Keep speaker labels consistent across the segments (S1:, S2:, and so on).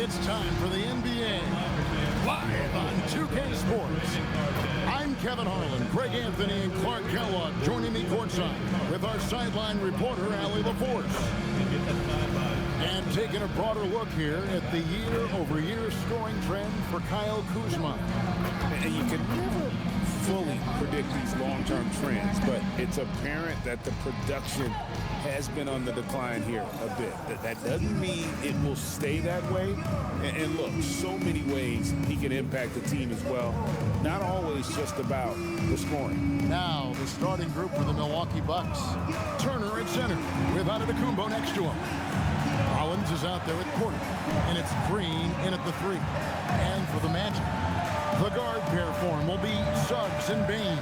S1: It's time for the NBA, live on 2K Sports. I'm Kevin Harlan, Greg Anthony, and Clark Kellogg joining me courtside with our sideline reporter, Allie LaForce. And taking a broader look here at the year-over-year scoring trend for Kyle Kuzma.
S2: And you can never fully predict these long-term trends, but it's apparent that the production has been on the decline here a bit. That doesn't mean it will stay that way. And look, so many ways he can impact the team as well. Not always just about the scoring.
S1: Now, the starting group for the Milwaukee Bucks. Turner at center with Antetokounmpo next to him. Collins is out there at quarter, and it's Green in at the three. And for the Magic, the guard pair form will be Suggs and Bain.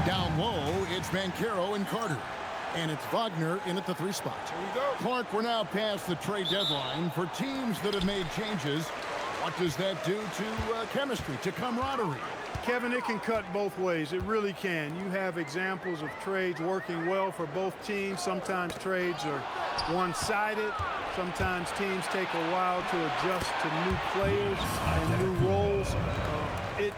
S1: Down low, it's Banchero and Carter. And it's Wagner in at the three spot. Clark, we're now past the trade deadline. For teams that have made changes, what does that do to chemistry, to camaraderie?
S3: Kevin, it can cut both ways. It really can. You have examples of trades working well for both teams. Sometimes trades are one-sided. Sometimes teams take a while to adjust to new players and new roles. It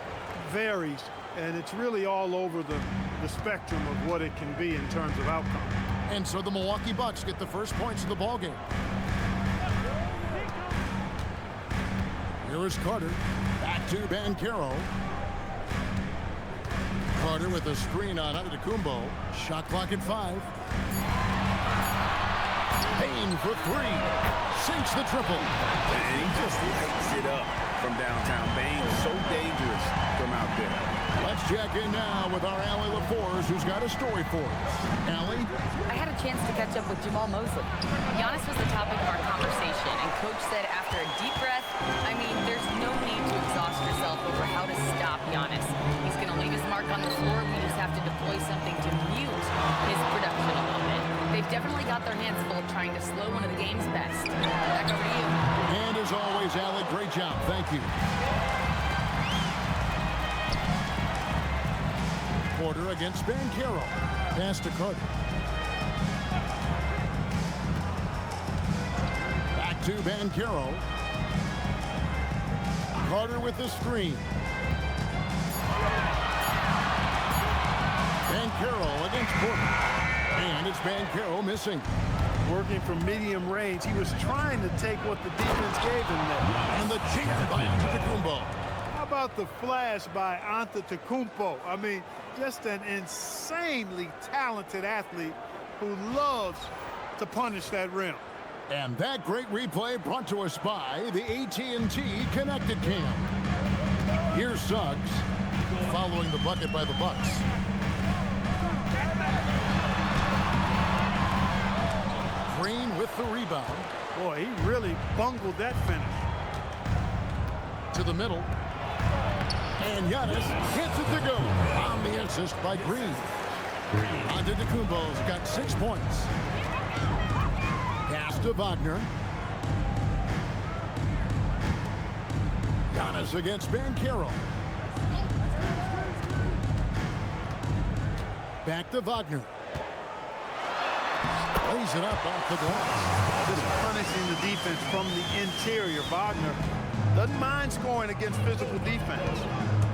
S3: varies, and it's really all over the spectrum of what it can be in terms of outcome.
S1: And so the Milwaukee Bucks get the first points of the ballgame. Here is Carter. Back to Banchero. Carter with a screen on Antetokounmpo. Shot clock at 5. Bain for 3. Sinks the triple.
S2: And he just lights it up from downtown. Bain, so dangerous from out there.
S1: Let's check in now with our Allie LaForce, who's got a story for us. Allie?
S4: I had a chance to catch up with Jamal Mosley. Giannis was the topic of our conversation, and Coach said after a deep breath, I mean, there's no need to exhaust yourself over how to stop Giannis. He's going to leave his mark on the floor. We just have to deploy something to mute his production a little bit. They've definitely got their hands full trying to slow one of the game's best. Back over to you.
S1: And as always, Allie, great job. Thank you. Porter against Banchero. Pass to Carter. Back to Banchero. Carter with the screen. Banchero against Porter. And it's Banchero missing.
S3: Working from medium range, he was trying to take what the defense gave him there.
S1: And the chink by Antetokounmpo.
S3: How about the flash by Antetokounmpo? I mean, just an insanely talented athlete who loves to punish that rim.
S1: And that great replay brought to us by the AT&T Connected Cam. Here's Suggs, following the bucket by the Bucks. Green with the rebound.
S3: Boy, he really bungled that finish.
S1: To the middle. And Giannis hits it to go. On the assist by Green. Antetokounmpo's got 6 points. Pass to Wagner. Giannis against Banchero. Back to Wagner. Lays it up off the glass.
S3: Just punishing the defense from the interior. Wagner doesn't mind scoring against physical defense.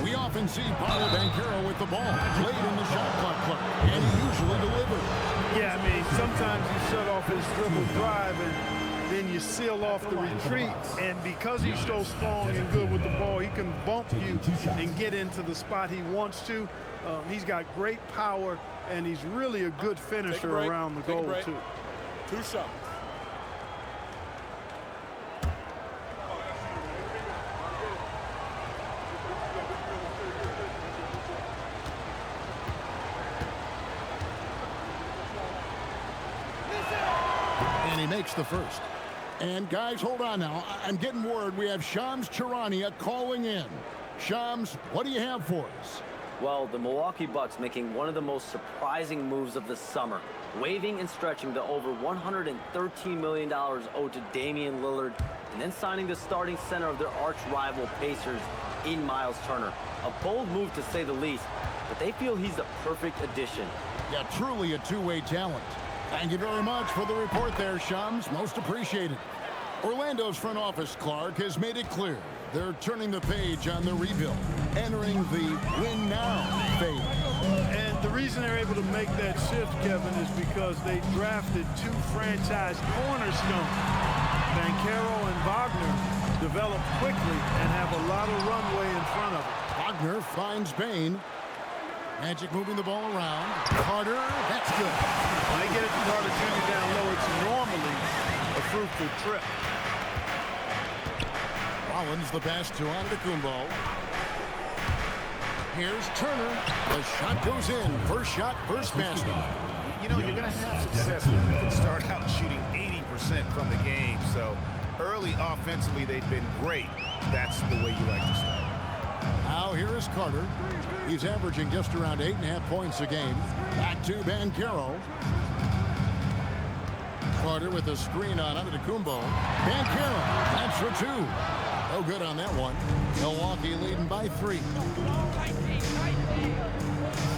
S1: We often see Paolo Banchero with the ball late in the shot clock, and he usually delivers.
S3: Yeah, I mean, sometimes you shut off his dribble drive and then you seal off the retreat. And because he's so strong and good with the ball, he can bump you and get into the spot he wants to. He's got great power, and he's really a good finisher around the goal, too.
S2: 2 shots.
S1: And he makes the first. And guys, hold on now. I'm getting word we have Shams Charania calling in. Shams, what do you have for us?
S5: Well, the Milwaukee Bucks making one of the most surprising moves of the summer, waiving and stretching the over $113 million owed to Damian Lillard, and then signing the starting center of their arch rival Pacers in Miles Turner. A bold move to say the least, but they feel he's the perfect addition.
S1: Yeah, truly a two-way talent. Thank you very much for the report there, Shams. Most appreciated. Orlando's front office, Clark, has made it clear they're turning the page on the rebuild, entering the win-now phase.
S3: And the reason they're able to make that shift, Kevin, is because they drafted 2 franchise cornerstones. Banchero and Wagner develop quickly and have a lot of runway in front of them.
S1: Wagner finds Bain. Magic moving the ball around. Carter, that's good.
S3: When they get it to Carter Jr. down low, it's normally a fruitful trip.
S1: Rollins the pass to Antetokounmpo. Here's Turner. The shot goes in. First shot, first basket.
S6: You know, you're going to have success when you can start out shooting 80% from the game. So early offensively, they've been great. That's the way you like to start.
S1: Now here is Carter. He's averaging just around 8.5 points a game. Back to Banchero. Carter with a screen on Antetokounmpo. Banchero, that's for 2. No good on that one. Milwaukee leading by 3.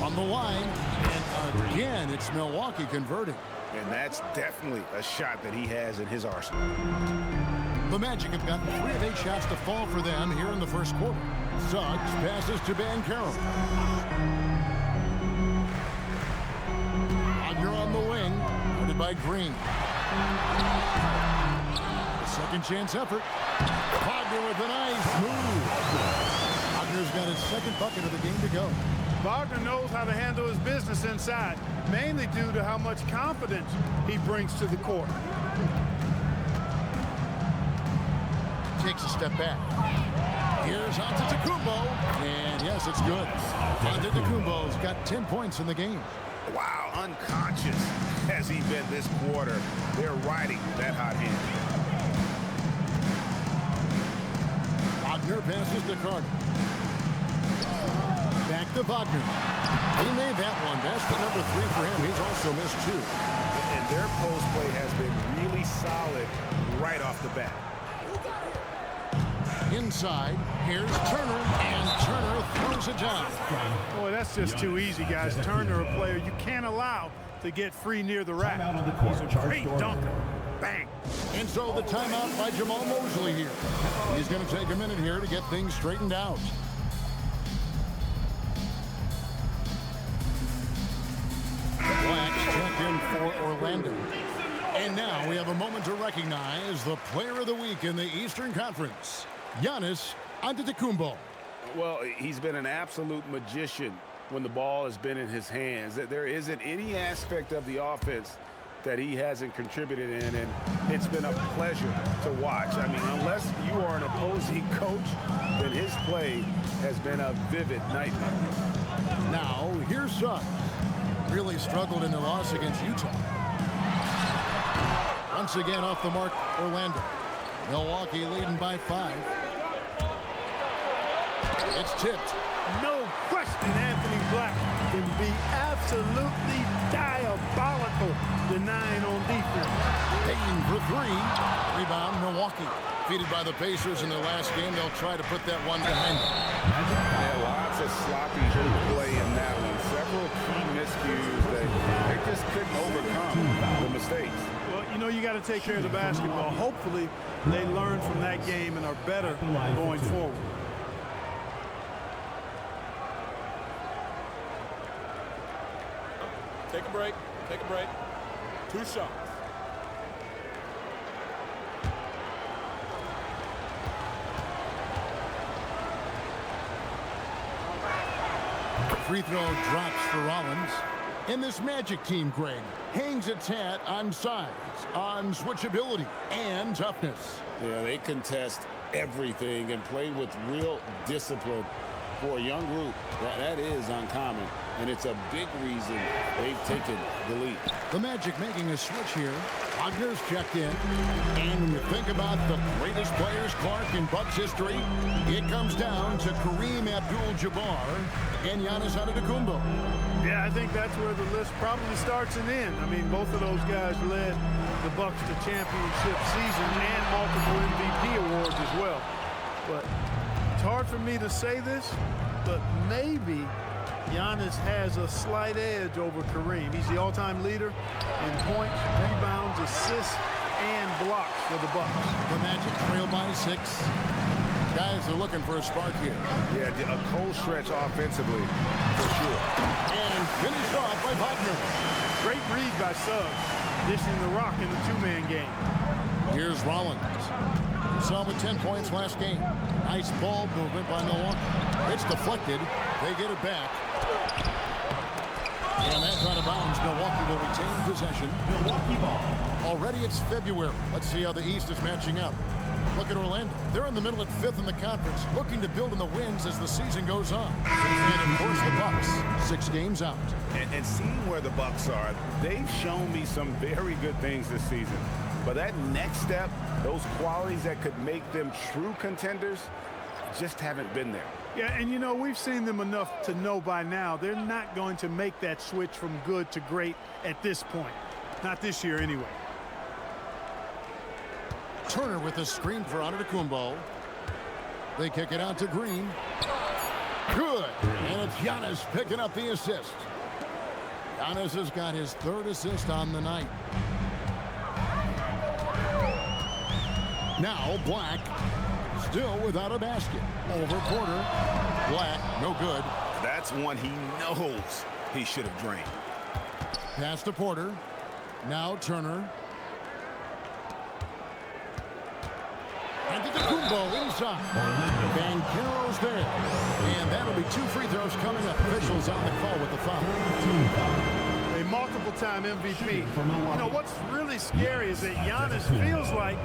S1: On the line, and again, it's Milwaukee converting.
S6: And that's definitely a shot that he has in his arsenal.
S1: The Magic have gotten 3 of 8 shots to fall for them here in the first quarter. Suggs passes to Banchero. Wagner on the wing, guarded by Green. A second chance effort. Wagner with a nice move. Wagner's got his second bucket of the game to go.
S3: Wagner knows how to handle his business inside, mainly due to how much confidence he brings to the court.
S1: Takes a step back. Here's Antetokounmpo, and yes, it's good. Antetokounmpo's got 10 points in the game.
S6: Wow, unconscious has he been this quarter. They're riding that hot hand.
S1: Wagner passes to Carter. Back to Wagner. He made that one. That's the number 3 for him. He's also missed 2.
S6: And their post play has been really solid right off the bat.
S1: Inside, here's Turner, and Turner throws it down.
S3: Boy, that's just too easy, guys. Turner, a player you can't allow to get free near the rack. He's a great dunker. Bang.
S1: And so the timeout by Jamal Mosley here. He's going to take a minute here to get things straightened out. Blacks checked in for Orlando. And now we have a moment to recognize the player of the week in the Eastern Conference, Giannis Antetokounmpo.
S2: Well, he's been an absolute magician when the ball has been in his hands. There isn't any aspect of the offense that he hasn't contributed in, and it's been a pleasure to watch. I mean, unless you are an opposing coach, then his play has been a vivid nightmare.
S1: Now, here's Suggs. Really struggled in the loss against Utah. Once again off the mark, Orlando. Milwaukee leading by 5. It's tipped.
S3: No question Anthony Black can be absolutely diabolical denying on defense.
S1: Payton for 3. Rebound, Milwaukee. Defeated by the Pacers in their last game. They'll try to put that one behind them.
S2: Yeah, lots of sloppy play in that one. Several key miscues that they just couldn't overcome the mistakes.
S3: Well, you know, you got to take care of the basketball. Hopefully, they learn from that game and are better going forward.
S7: Take a break. Take a break. 2 shots.
S1: Free throw drops for Rollins. And this Magic team, Greg, hangs its hat on size, on switchability, and toughness.
S2: Yeah, they contest everything and play with real discipline. For a young group, that is uncommon, and it's a big reason they've taken the lead.
S1: The Magic making a switch here. Wagner's checked in. And when you think about the greatest players, Clark, in Bucks history, it comes down to Kareem Abdul-Jabbar and Giannis Antetokounmpo.
S3: Yeah, I think that's where the list probably starts and ends. I mean, both of those guys led the Bucks to championship season and multiple MVP awards as well. But it's hard for me to say this, but maybe Giannis has a slight edge over Kareem. He's the all-time leader in points, rebounds, assists, and blocks for the Bucks.
S1: The Magic trail by 6. Guys are looking for a spark here.
S6: Yeah, a cold stretch offensively, for sure.
S1: And finished off by Wagner.
S3: Great read by Suggs, dishing the rock in the two-man game.
S1: Here's Rollins. Saw with 10 points last game. Nice ball movement by Milwaukee. It's deflected. They get it back. And that's out of bounds. Milwaukee will retain possession. Milwaukee ball. Already it's February. Let's see how the East is matching up. Look at Orlando. They're in the middle at 5th in the conference, looking to build in the wins as the season goes on. And of course the Bucks, 6 games out.
S6: And seeing where the Bucks are, they've shown me some very good things this season. But that next step, those qualities that could make them true contenders, just haven't been there.
S3: Yeah, and you know, we've seen them enough to know by now they're not going to make that switch from good to great at this point. Not this year anyway.
S1: Turner with a screen for Antetokounmpo. They kick it out to Green. Good. And it's Giannis picking up the assist. Giannis has got his 3rd assist on the night. Now Black still without a basket. Over Porter. Black, no good.
S6: That's one he knows he should have drained.
S1: Pass to Porter. Now Turner. Antetokounmpo inside. Banchero's there. And that'll be 2 free throws coming up. Officials on the call with the foul.
S3: A multiple-time MVP. You know, what's really scary is that Giannis feels like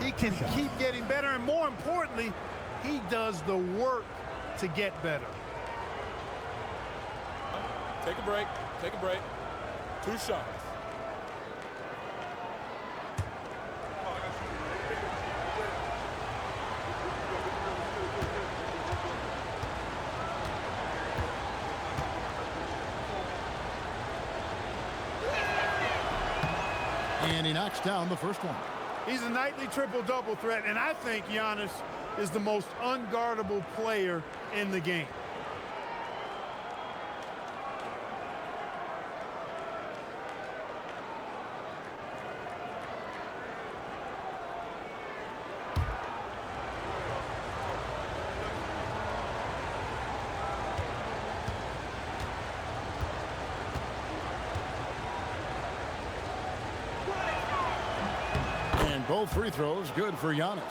S3: he can keep getting better, and more importantly, he does the work to get better.
S7: Take a break. Take a break. 2 shots.
S1: And he knocks down the first one.
S3: He's a nightly triple-double threat, and I think Giannis is the most unguardable player in the game.
S1: Both free throws good for Giannis.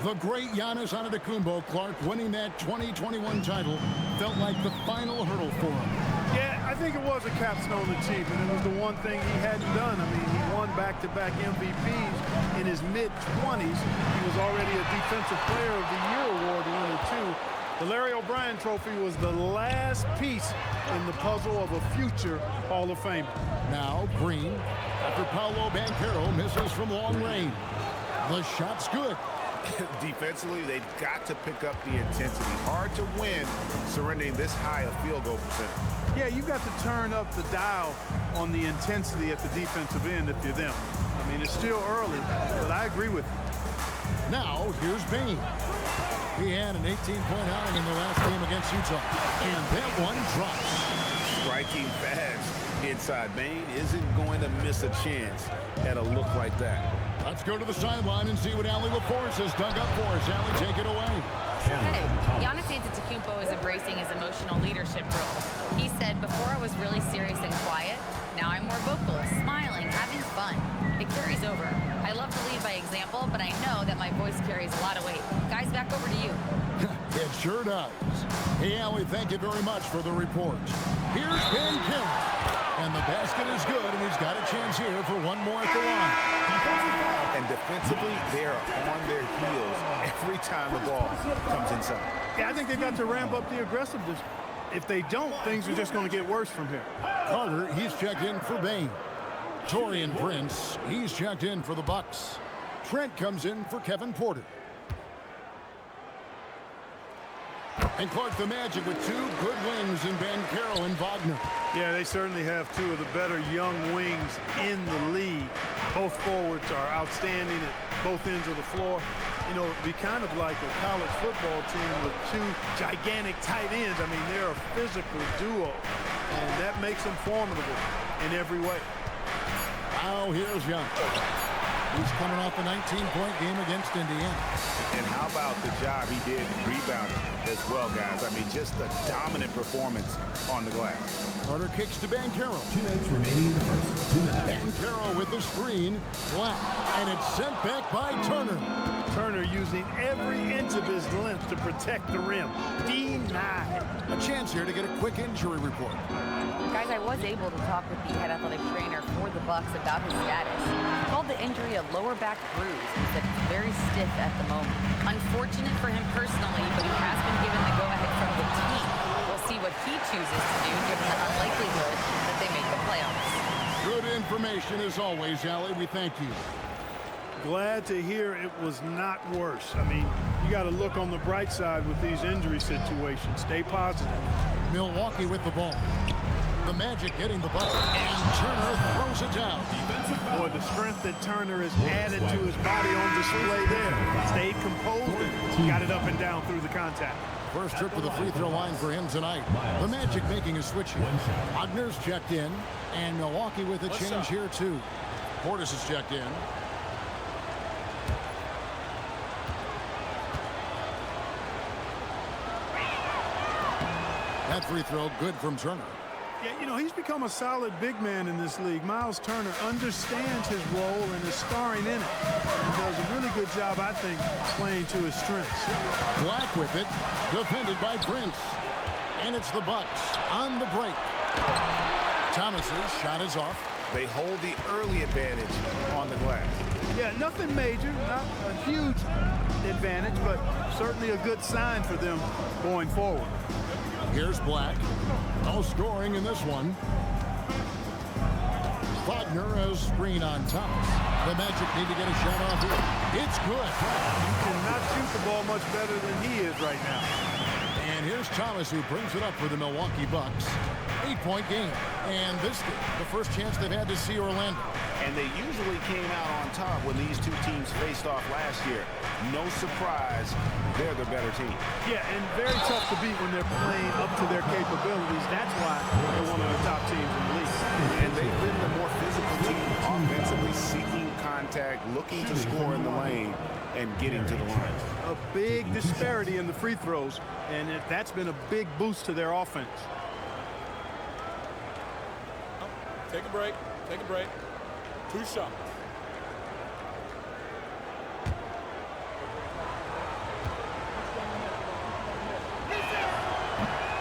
S1: The great Giannis Antetokounmpo, Clark, winning that 2021 title felt like the final hurdle for him.
S3: Yeah, I think it was a capstone achievement. It was the one thing he hadn't done. I mean, he won back-to-back MVPs in his mid-20s. He was already a Defensive Player of the Year award winner, too. The Larry O'Brien Trophy was the last piece in the puzzle of a future Hall of Famer.
S1: Now Green, after Paolo Banchero misses from long range. The shot's good.
S6: Defensively, they've got to pick up the intensity. Hard to win surrendering this high a field goal percentage.
S3: Yeah, you've got to turn up the dial on the intensity at the defensive end if you're them. I mean, it's still early, but I agree with you.
S1: Now, here's Bain. He had an 18-point outing in the last game against Utah. And that one drops.
S6: Striking fast inside. Bain isn't going to miss a chance at a look like that.
S1: Let's go to the sideline and see what Allie LaForce has dug up for us. Allie, take it away.
S4: Hey, Giannis Antetokounmpo is embracing his emotional leadership role. He said, before I was really serious and quiet, now I'm more vocal, smiling, having fun. It carries over. I love to lead by example, but I know that my voice carries a lot of weight. Guys, back over to you.
S1: It sure does. Hey, Allie, thank you very much for the report. Here's Ben Kelly. And the basket is good, and he's got a chance here for one more at the line.
S6: And defensively, they're on their heels every time the ball comes inside.
S3: Yeah, I think they've got to ramp up the aggressiveness. If they don't, things are just going to get worse from here.
S1: Carter, he's checked in for Bain. Taurean Prince, he's checked in for the Bucks. Trent comes in for Kevin Porter. And Clark, the Magic with two good wings in Banchero and Wagner.
S3: Yeah, they certainly have two of the better young wings in the league. Both forwards are outstanding at both ends of the floor. You know, it'd be kind of like a college football team with two gigantic tight ends. I mean, they're a physical duo, and that makes them formidable in every way.
S1: Now here's Young. He's coming off a 19-point game against Indiana.
S6: And how about the job he did rebounding as well, guys? I mean, just a dominant performance on the glass.
S1: Carter kicks to Banchero.
S8: 2 minutes remaining in the first. 2 minutes.
S1: Banchero with the screen. Black. And it's sent back by Turner.
S3: Turner using every inch of his length to protect the rim. Denied.
S1: A chance here to get a quick injury report.
S4: Guys, I was able to talk with the head athletic trainer for the Bucks about his status. He called the injury a lower back bruise. He said it's very stiff at the moment. Unfortunate for him personally, but he has been given the go-ahead from the team. We'll see what he chooses to do given the unlikelihood that they make the playoffs.
S1: Good information as always, Allie. We thank you.
S3: Glad to hear it was not worse. I mean, you got to look on the bright side with these injury situations. Stay positive.
S1: Milwaukee with the ball. The Magic getting the ball. And Turner throws it down.
S3: Boy, the strength that Turner has added to his body on display there. Stayed composed and got it up and down through the contact.
S1: First trip to the free throw line for him tonight. The Magic making a switch here. Wagner's checked in. And Milwaukee with a change here, too. Portis is checked in. That free throw good from Turner.
S3: Yeah, you know, he's become a solid big man in this league. Miles Turner understands his role and is starring in it. He does a really good job, I think, playing to his strengths.
S1: Black with it, defended by Prince. And it's the Bucks on the break. Thomas's shot is off.
S6: They hold the early advantage on the glass.
S3: Yeah, nothing major, not a huge advantage, but certainly a good sign for them going forward.
S1: Here's Black. No scoring in this one. Wagner has screen on Thomas. The Magic need to get a shot off here. It's good.
S3: You cannot shoot the ball much better than he is right now.
S1: And here's Thomas who brings it up for the Milwaukee Bucks. 8-point game. And this game, the first chance they've had to see Orlando.
S6: And they usually came out on top when these two teams faced off last year. No surprise, they're the better team.
S3: Yeah, and very tough to beat when they're playing up to their capabilities. That's why they're one of the top teams in the league.
S6: And they've been the more physical team, offensively seeking contact, looking to score in the lane, and getting to the line.
S3: A big disparity in the free throws, and that's been a big boost to their offense.
S7: Take a break. Take a break. 2 shots.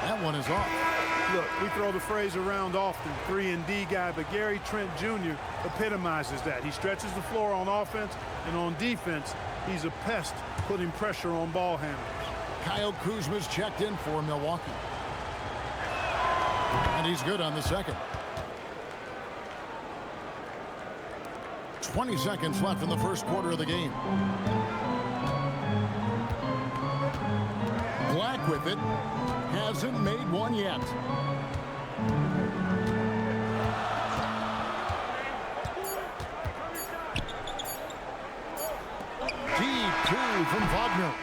S1: That one is off.
S3: Look, we throw the phrase around often, 3-and-D guy, but Gary Trent Jr. epitomizes that. He stretches the floor on offense, and on defense, he's a pest, putting pressure on ball handlers.
S1: Kyle Kuzma's checked in for Milwaukee. And he's good on the second. 20 seconds left in the first quarter of the game. Black with it. Hasn't made one yet. Deep two from Wagner.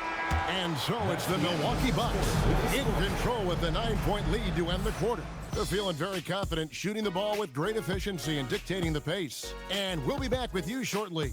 S1: And so it's the Milwaukee Bucks in control with the 9-point lead to end the quarter. They're feeling very confident, shooting the ball with great efficiency and dictating the pace. And we'll be back with you shortly.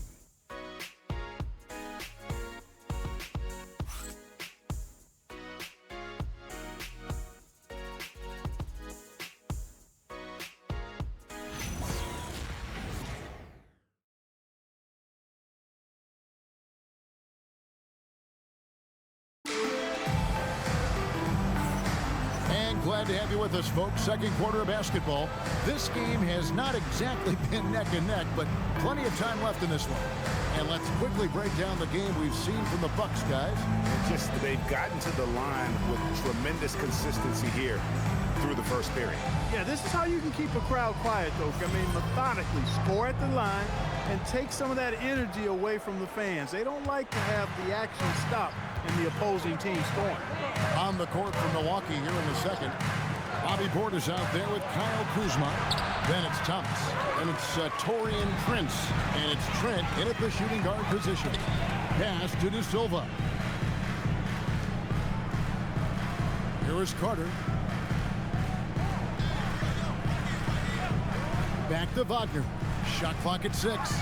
S1: Glad to have you with us, folks. Second quarter of basketball. This game has not exactly been neck and neck, but plenty of time left in this one. And let's quickly break down the game we've seen from the Bucks, guys.
S6: Just they've gotten to the line with tremendous consistency here through the first period.
S3: Yeah, this is how you can keep a crowd quiet, though. I mean, methodically score at the line and take some of that energy away from the fans. They don't like to have the action stop in the opposing team scoring.
S1: On the court for Milwaukee here in the second. Bobby Portis out there with Kyle Kuzma. Then it's Thomas. And it's Taurean Prince. And it's Trent in at the shooting guard position. Pass to De Silva. Here is Carter. Back to Wagner. Shot clock at 6.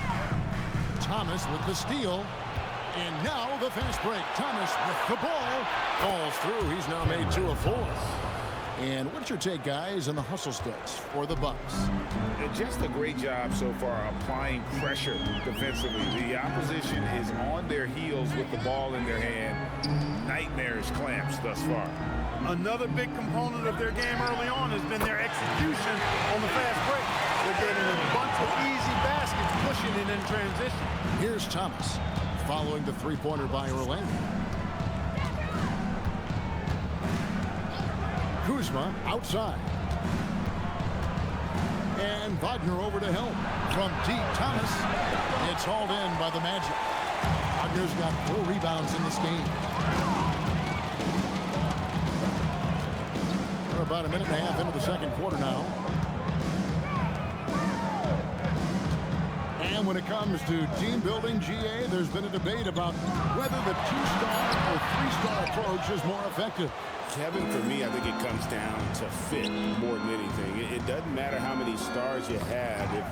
S1: Thomas with the steal. And now the fast break. Thomas with the ball. Falls through. He's now made 2 of 4. And what's your take, guys, on the hustle sticks for the Bucks?
S6: Just a great job so far applying pressure defensively. The opposition is on their heels with the ball in their hand. Nightmares clamps thus far.
S3: Another big component of their game early on has been their execution on the fast break. They're getting a bunch of easy baskets, pushing it in transition.
S1: Here's Thomas following the three-pointer by Orlando. Kuzma outside. And Wagner over to help. From deep, Thomas. It's hauled in by the Magic. Wagner's got 4 rebounds in this game. We're about a minute and a half into the second quarter now. And when it comes to team building, GA, there's been a debate about whether the 2-star or 3-star approach is more effective.
S6: Kevin, for me, I think it comes down to fit more than anything. It doesn't matter how many stars you have if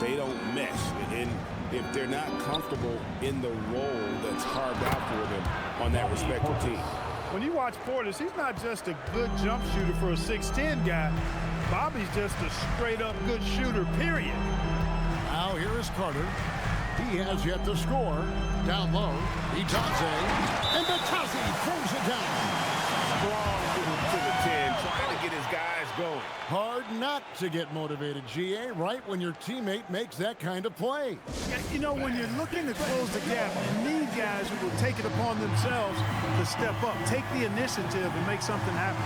S6: they don't mesh. And if they're not comfortable in the role that's carved out for them on that respective team.
S3: When you watch Portis, he's not just a good jump shooter for a 6'10 guy. Bobby's just a straight-up good shooter, period.
S1: Now here is Carter. He has yet to score. Down low, Itaze. And Itaze throws it down.
S6: Strong to the 10, trying to get his guys going.
S1: Hard not to get motivated, GA, right when your teammate makes that kind of play.
S3: You know, when you're looking to close the gap, you need guys who will take it upon themselves to step up, take the initiative, and make something happen.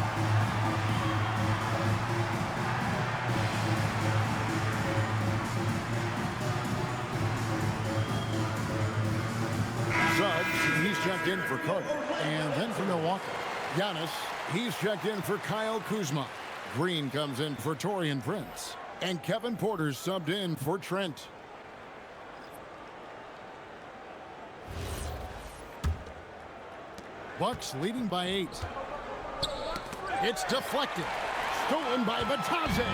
S1: Suggs, he's checked in for Carter. And then for Milwaukee, Giannis, he's checked in for Kyle Kuzma. Green comes in for Taurean Prince. And Kevin Porter's subbed in for Trent. Bucks leading by 8. It's deflected. Stolen by Itaze.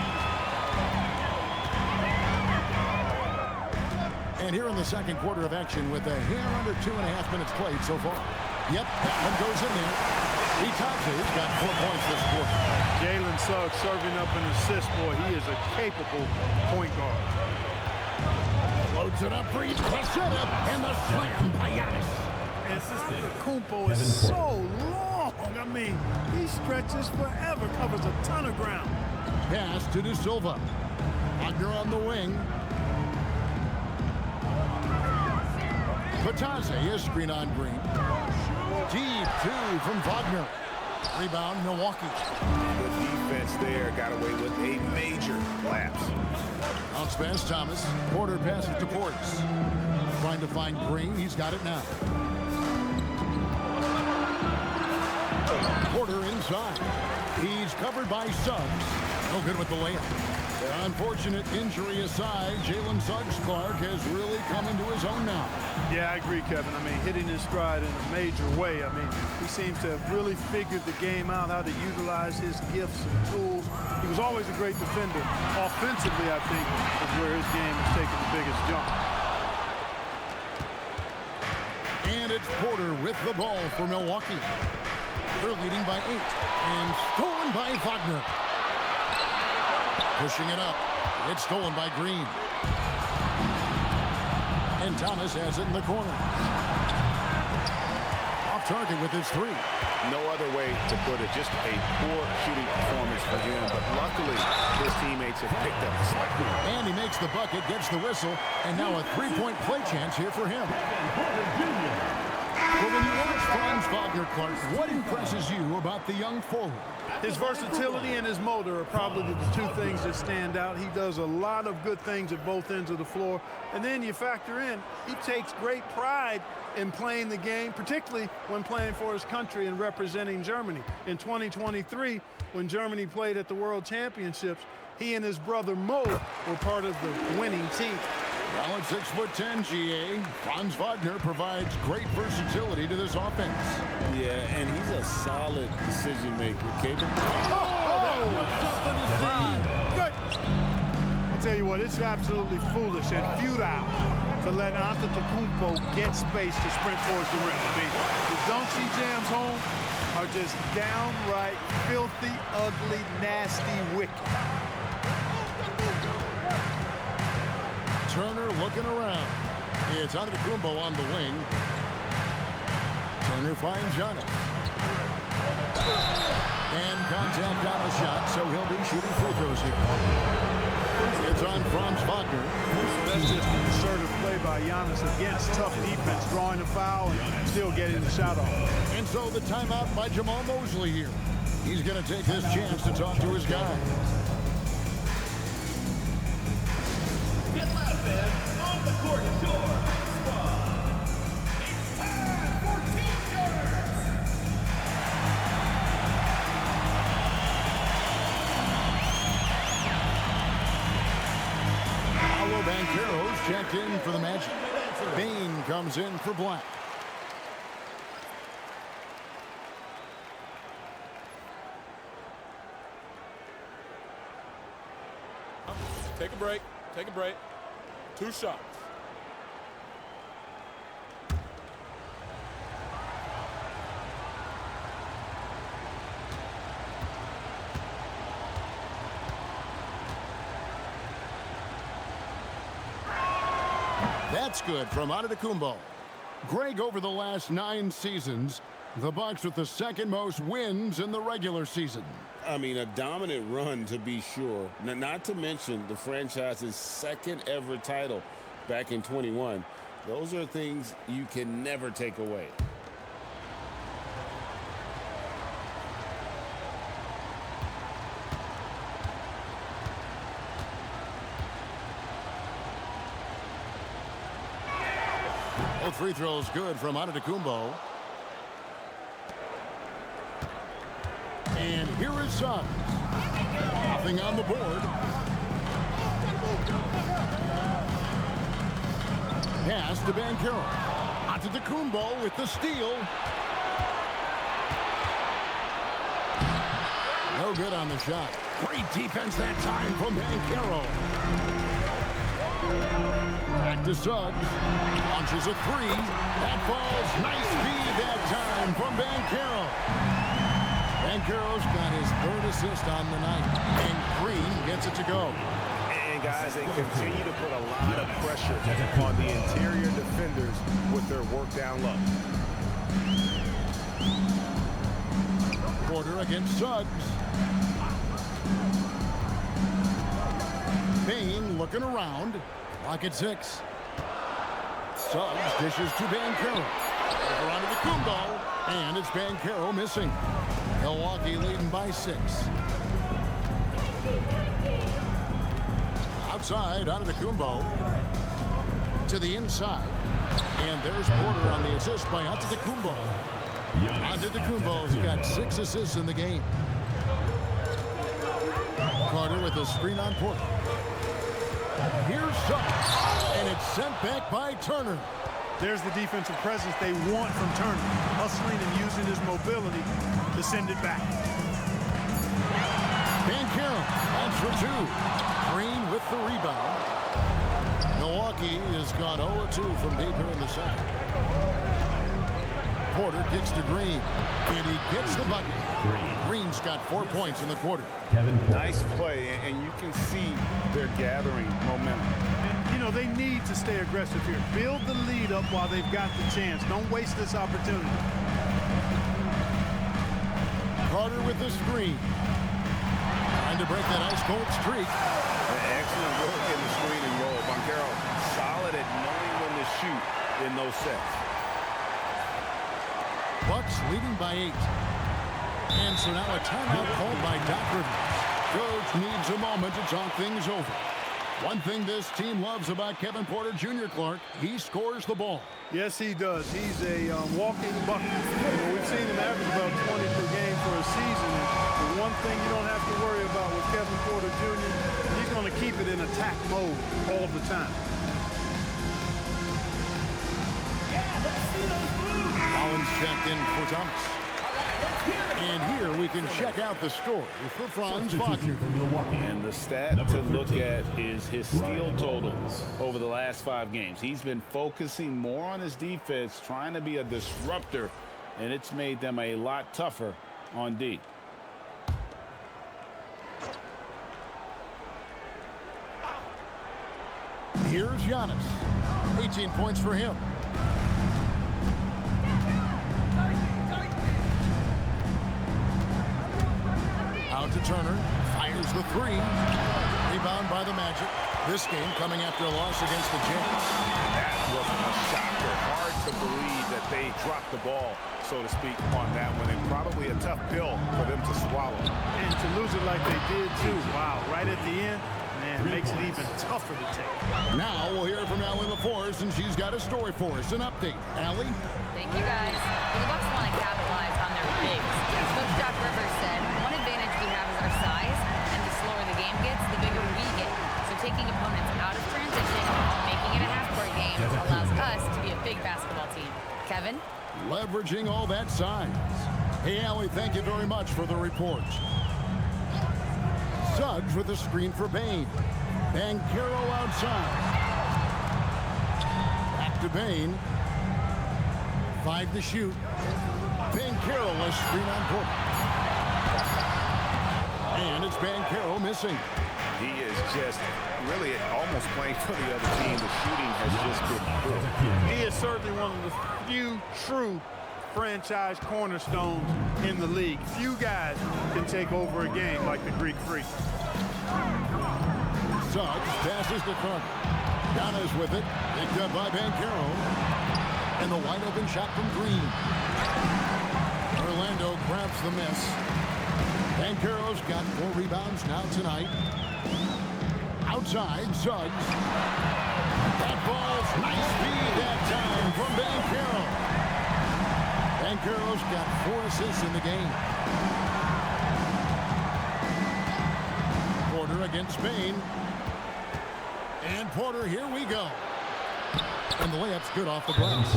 S1: And here in the second quarter of action with a hair under 2.5 minutes played so far. Yep, that one goes in there. Itaze's got 4 points this quarter.
S3: Jalen Suggs serving up an assist, boy. He is a capable point guard.
S1: Loads it up, Reed, press it up, and the slam by Giannis.
S3: Kumpo is so long. I mean, he stretches forever, covers a ton of ground.
S1: Pass to De Silva. Wagner on the wing. Itaze is screen on Green. Deep 2 from Wagner. Rebound, Milwaukee.
S6: The defense there got away with a major lapse.
S1: Bounce pass, Thomas. Porter passes to Portis. Trying to find Green. He's got it now. Porter inside. He's covered by Suggs. No good with the layup. Unfortunate injury aside, Jalen Suggs-Clark has really come into his own now.
S3: Yeah, I agree, Kevin. I mean, hitting his stride in a major way. I mean, he seems to have really figured the game out, how to utilize his gifts and tools. He was always a great defender. Offensively, I think, is where his game has taken the biggest jump.
S1: And it's Porter with the ball for Milwaukee. They're leading by 8. And stolen by Wagner. Pushing it up. It's stolen by Green. And Thomas has it in the corner. Off target with his 3.
S6: No other way to put it. Just a poor shooting performance for him. But luckily, his teammates have picked up the slack.
S1: And he makes the bucket, gets the whistle, and now a 3-point play chance here for him. Well, when you watch Franz Wagner, Clark, what impresses you about the young forward?
S3: His versatility and his motor are probably the 2 things that stand out. He does a lot of good things at both ends of the floor. And then you factor in, he takes great pride in playing the game, particularly when playing for his country and representing Germany. In 2023, when Germany played at the World Championships, he and his brother Mo were part of the winning team.
S1: Well, at 6'10", GA, Franz Wagner provides great versatility to this offense.
S2: Yeah, and he's a solid decision maker, capable.
S3: Good. I'll tell you what, it's absolutely foolish and futile to let Antetokounmpo get space to sprint towards the rim. I mean, the dunks he jams home are just downright filthy, ugly, nasty, wicked.
S1: Turner looking around. It's Antetokounmpo on the wing. Turner finds Giannis. And contact on the shot, so he'll be shooting free throws here. It's on Franz Wagner.
S3: That's just an assertive play by Giannis against tough defense, drawing a foul and still getting the shot off.
S1: And so the timeout by Jamal Mosley here. He's going to take this chance to talk to his guy.
S8: Get loud, fans. On the court, your squad. It's time for team showers.
S1: Paolo Banchero's checked in for the Magic. Bain comes in for Black.
S7: Take a break. Take a break. 2 shots.
S1: That's good from Antetokounmpo. Greg, over the last 9 seasons, the Bucks with the second most wins in the regular season.
S2: I mean, a dominant run to be sure. Not to mention the franchise's second ever title back in 21. Those are things you can never take away.
S1: Both free throws good from Antetokounmpo. And here is Suggs. Nothing on the board. Pass to Banchero. Antetokounmpo with the steal. No good on the shot. Great defense that time from Banchero. Back to Suggs. Launches a 3. That falls. Nice feed that time from Banchero. Banchero's got his 3rd assist on the night. And Green gets it to go.
S6: And guys, they continue to put a lot of pressure on the interior defenders with their work down low.
S1: Porter against Suggs. Bain looking around. Clock at 6. Suggs dishes to Banchero. Over onto the Kumbo. And it's Banchero missing. Milwaukee leading by 6. Outside, Antetokounmpo to the inside. And there's Porter on the assist by Antetokounmpo. Antetokounmpo's got 6 assists in the game. Carter with a screen on Porter. Here's Suggs. And it's sent back by Turner.
S3: There's the defensive presence they want from Turner, hustling and using his mobility to send it back.
S1: Banchero on for 2. Green with the rebound. Milwaukee has gone 0-2 from deep here in the second. Porter kicks to Green, and he gets the bucket. Green's got 4 points in the quarter.
S6: Nice play, and you can see they're gathering momentum.
S3: And, you know, they need to stay aggressive here. Build the lead up while they've got the chance. Don't waste this opportunity.
S1: Carter with the screen. Trying to break that ice-cold streak.
S6: Excellent work in the screen and roll. Banchero solid at knowing when to shoot in those sets.
S1: Bucks leading by 8. And so now a timeout called by Doc Rivers. Coach needs a moment to talk things over. One thing this team loves about Kevin Porter Jr., Clark, he scores the ball.
S3: Yes, he does. He's a walking bucket. You know, we've seen him average about 20 per game for a season. And the one thing you don't have to worry about with Kevin Porter Jr., he's going to keep it in attack mode all the time.
S1: Collins checked in for Thomas. And here we can check out the story for Franz Wagner.
S6: And the stat to look at is his steal totals over the last 5 games. He's been focusing more on his defense, trying to be a disruptor, and it's made them a lot tougher on D.
S1: Here's Giannis. 18 points for him. Out to Turner. Fires the 3. Rebound by the Magic. This game coming after a loss against the Jazz.
S6: That was a shocker. Hard to believe that they dropped the ball, so to speak, on that one. And probably a tough pill for them to swallow.
S3: And to lose it like they did, too. Wow, right at the end. Man, it makes it even tougher to take.
S1: Now we'll hear from Allie LaForce, and she's got a story for us. An update. Allie?
S4: Thank you, guys. Well, the Bucks want to capitalize on their bigs. Coach Doc Rivers said, one advantage we have is our size, and the slower the game gets, the bigger we get. So taking opponents out of transition, making it a half-court game, allows us to be a big basketball team. Kevin?
S1: Leveraging all that size. Hey, Allie, thank you very much for the report. Suggs with a screen for Bain. Banchero outside. Back to Bain. 5 to shoot. Banchero a screen on Porter. And it's Banchero missing.
S6: He is just really almost playing for the other team. The shooting has just been good.
S3: He is certainly one of the few true franchise cornerstones in the league. Few guys can take over a game like the Greek Freak.
S1: Suggs passes to Carter. Giannis with it. Picked up by Banchero. And the wide open shot from Green. Orlando grabs the miss. Banchero's got 4 rebounds now tonight. Outside, Suggs. That ball's nice speed that time from Banchero. Banchero's got 4 assists in the game. Porter against Bain. And Porter, here we go. And the layup's good off the glass.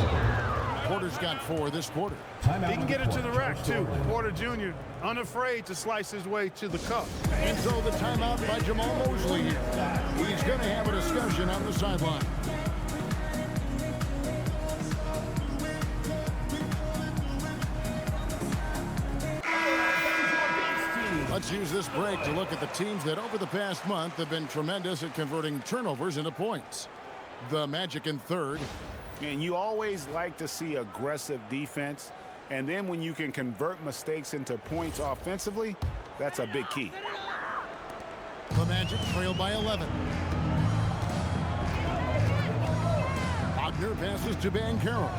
S1: Porter's got 4 this quarter.
S3: He can get it to the rack, too. Porter Jr. unafraid to slice his way to the cup.
S1: And so the timeout by Jamal Mosley here. He's going to have a discussion on the sideline. Let's use this break to look at the teams that over the past month have been tremendous at converting turnovers into points. The Magic in 3rd.
S6: And you always like to see aggressive defense. And then when you can convert mistakes into points offensively, that's a big key.
S1: The Magic trail by 11. Wagner passes to Banchero.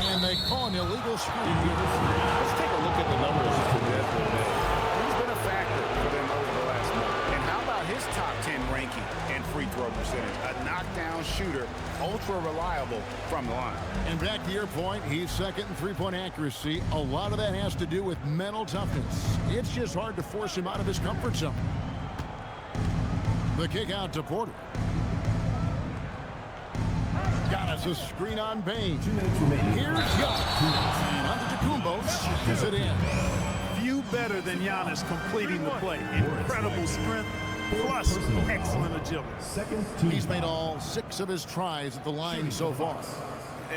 S1: And they call an illegal screen.
S6: Let's take a look at the numbers for Desmond. He's been a factor for them over the last month. And how about his top 10 ranking in free throw percentage? A knockdown shooter, ultra reliable from the line.
S1: And back to your point, he's second in three-point accuracy. A lot of that has to do with mental toughness. It's just hard to force him out of his comfort zone. The kick out to Porter. Got us a screen on Bain. Here's Giannis. And Antetokounmpo pushes it in.
S3: Few better than Giannis completing the play. Incredible strength, plus excellent agility.
S1: He's made all 6 of his tries at the line so far.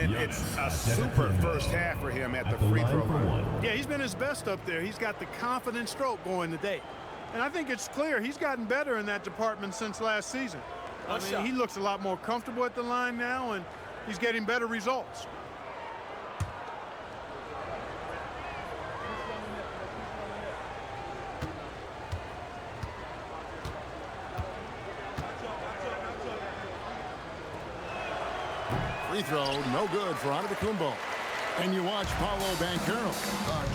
S6: And it's a super first half for him at the free throw line.
S3: Yeah, he's been his best up there. He's got the confident stroke going today. And I think it's clear he's gotten better in that department since last season. I mean, he looks a lot more comfortable at the line now, and he's getting better results.
S1: Free throw, no good for Antetokounmpo. And you watch Paolo Banchero.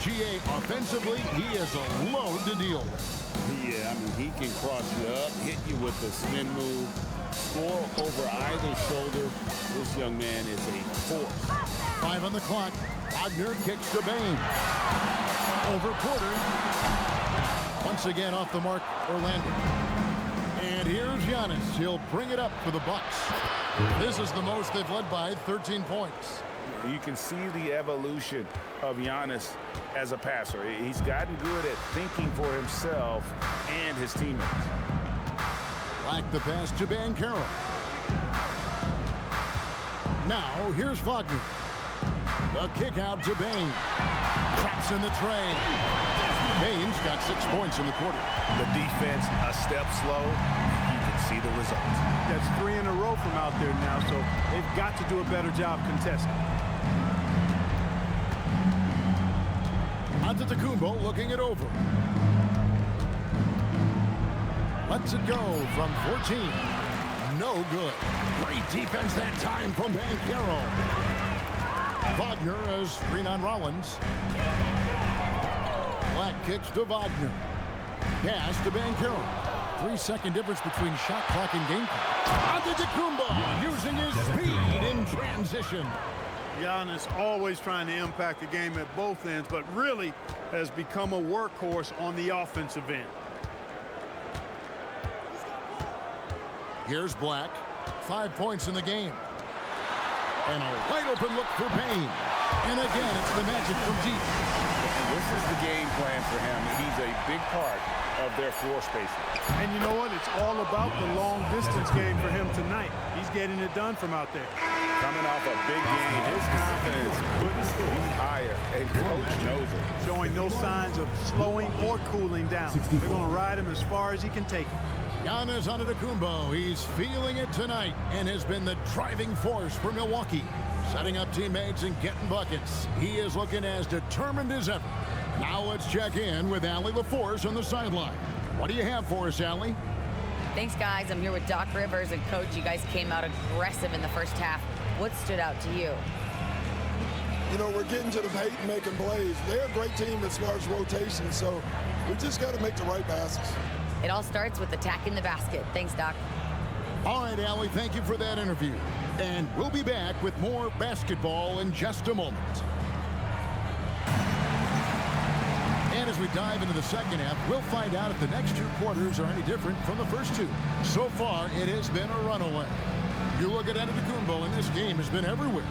S1: GA offensively, he is a load to deal with.
S6: Yeah, I mean, he can cross you up, hit you with the spin move, score over either shoulder. This young man is a force.
S1: 5 on the clock. Wagner kicks to Bain. Over Porter. Once again off the mark, Orlando. And here's Giannis. He'll bring it up for the Bucks. This is the most they've led by 13 points.
S6: You can see the evolution of Giannis as a passer. He's gotten good at thinking for himself and his teammates.
S1: Like the pass to Banchero. Now, here's Wagner. The kick out to Bane. Traps in the tray. Bane's got 6 points in the quarter.
S6: The defense a step slow. You can see the results.
S3: That's 3 in a row from out there now, so they've got to do a better job contesting.
S1: Antetokounmpo looking it over. Lets it go from 14. No good. Great defense that time from Banchero. Wagner as screen on Rollins. Black kicks to Wagner. Pass to Banchero. 3-second difference between shot clock and game clock. Antetokounmpo using his speed in transition.
S3: Giannis always trying to impact the game at both ends, but really has become a workhorse on the offensive end.
S1: Here's Black. 5 points in the game. And a wide open look for Payne. And again, it's the magic from deep.
S6: And this is the game plan for him. He's a big part of their floor spacing.
S3: And you know what? It's all about the long distance game for him tonight. He's getting it done from out there.
S6: Coming off a big game, his confidence couldn't be higher, and coach knows it.
S3: Showing no signs of slowing or cooling down. They're going to ride him as far as he can take him.
S1: Giannis Antetokounmpo, he's feeling it tonight and has been the driving force for Milwaukee. Setting up teammates and getting buckets. He is looking as determined as ever. Now let's check in with Allie LaForce on the sideline. What do you have for us, Allie?
S4: Thanks, guys. I'm here with Doc Rivers and Coach. You guys came out aggressive in the first half. What stood out to you?
S9: You know, we're getting to the paint and making plays. They're a great team as far as rotation, so we just got to make the right passes.
S4: It all starts with attacking the basket. Thanks, Doc.
S1: All right, Allie, thank you for that interview. And we'll be back with more basketball in just a moment. And as we dive into the second half, we'll find out if the next 2 quarters are any different from the first 2. So far, it has been a runaway. You look at Antetokounmpo, and this game has been everywhere.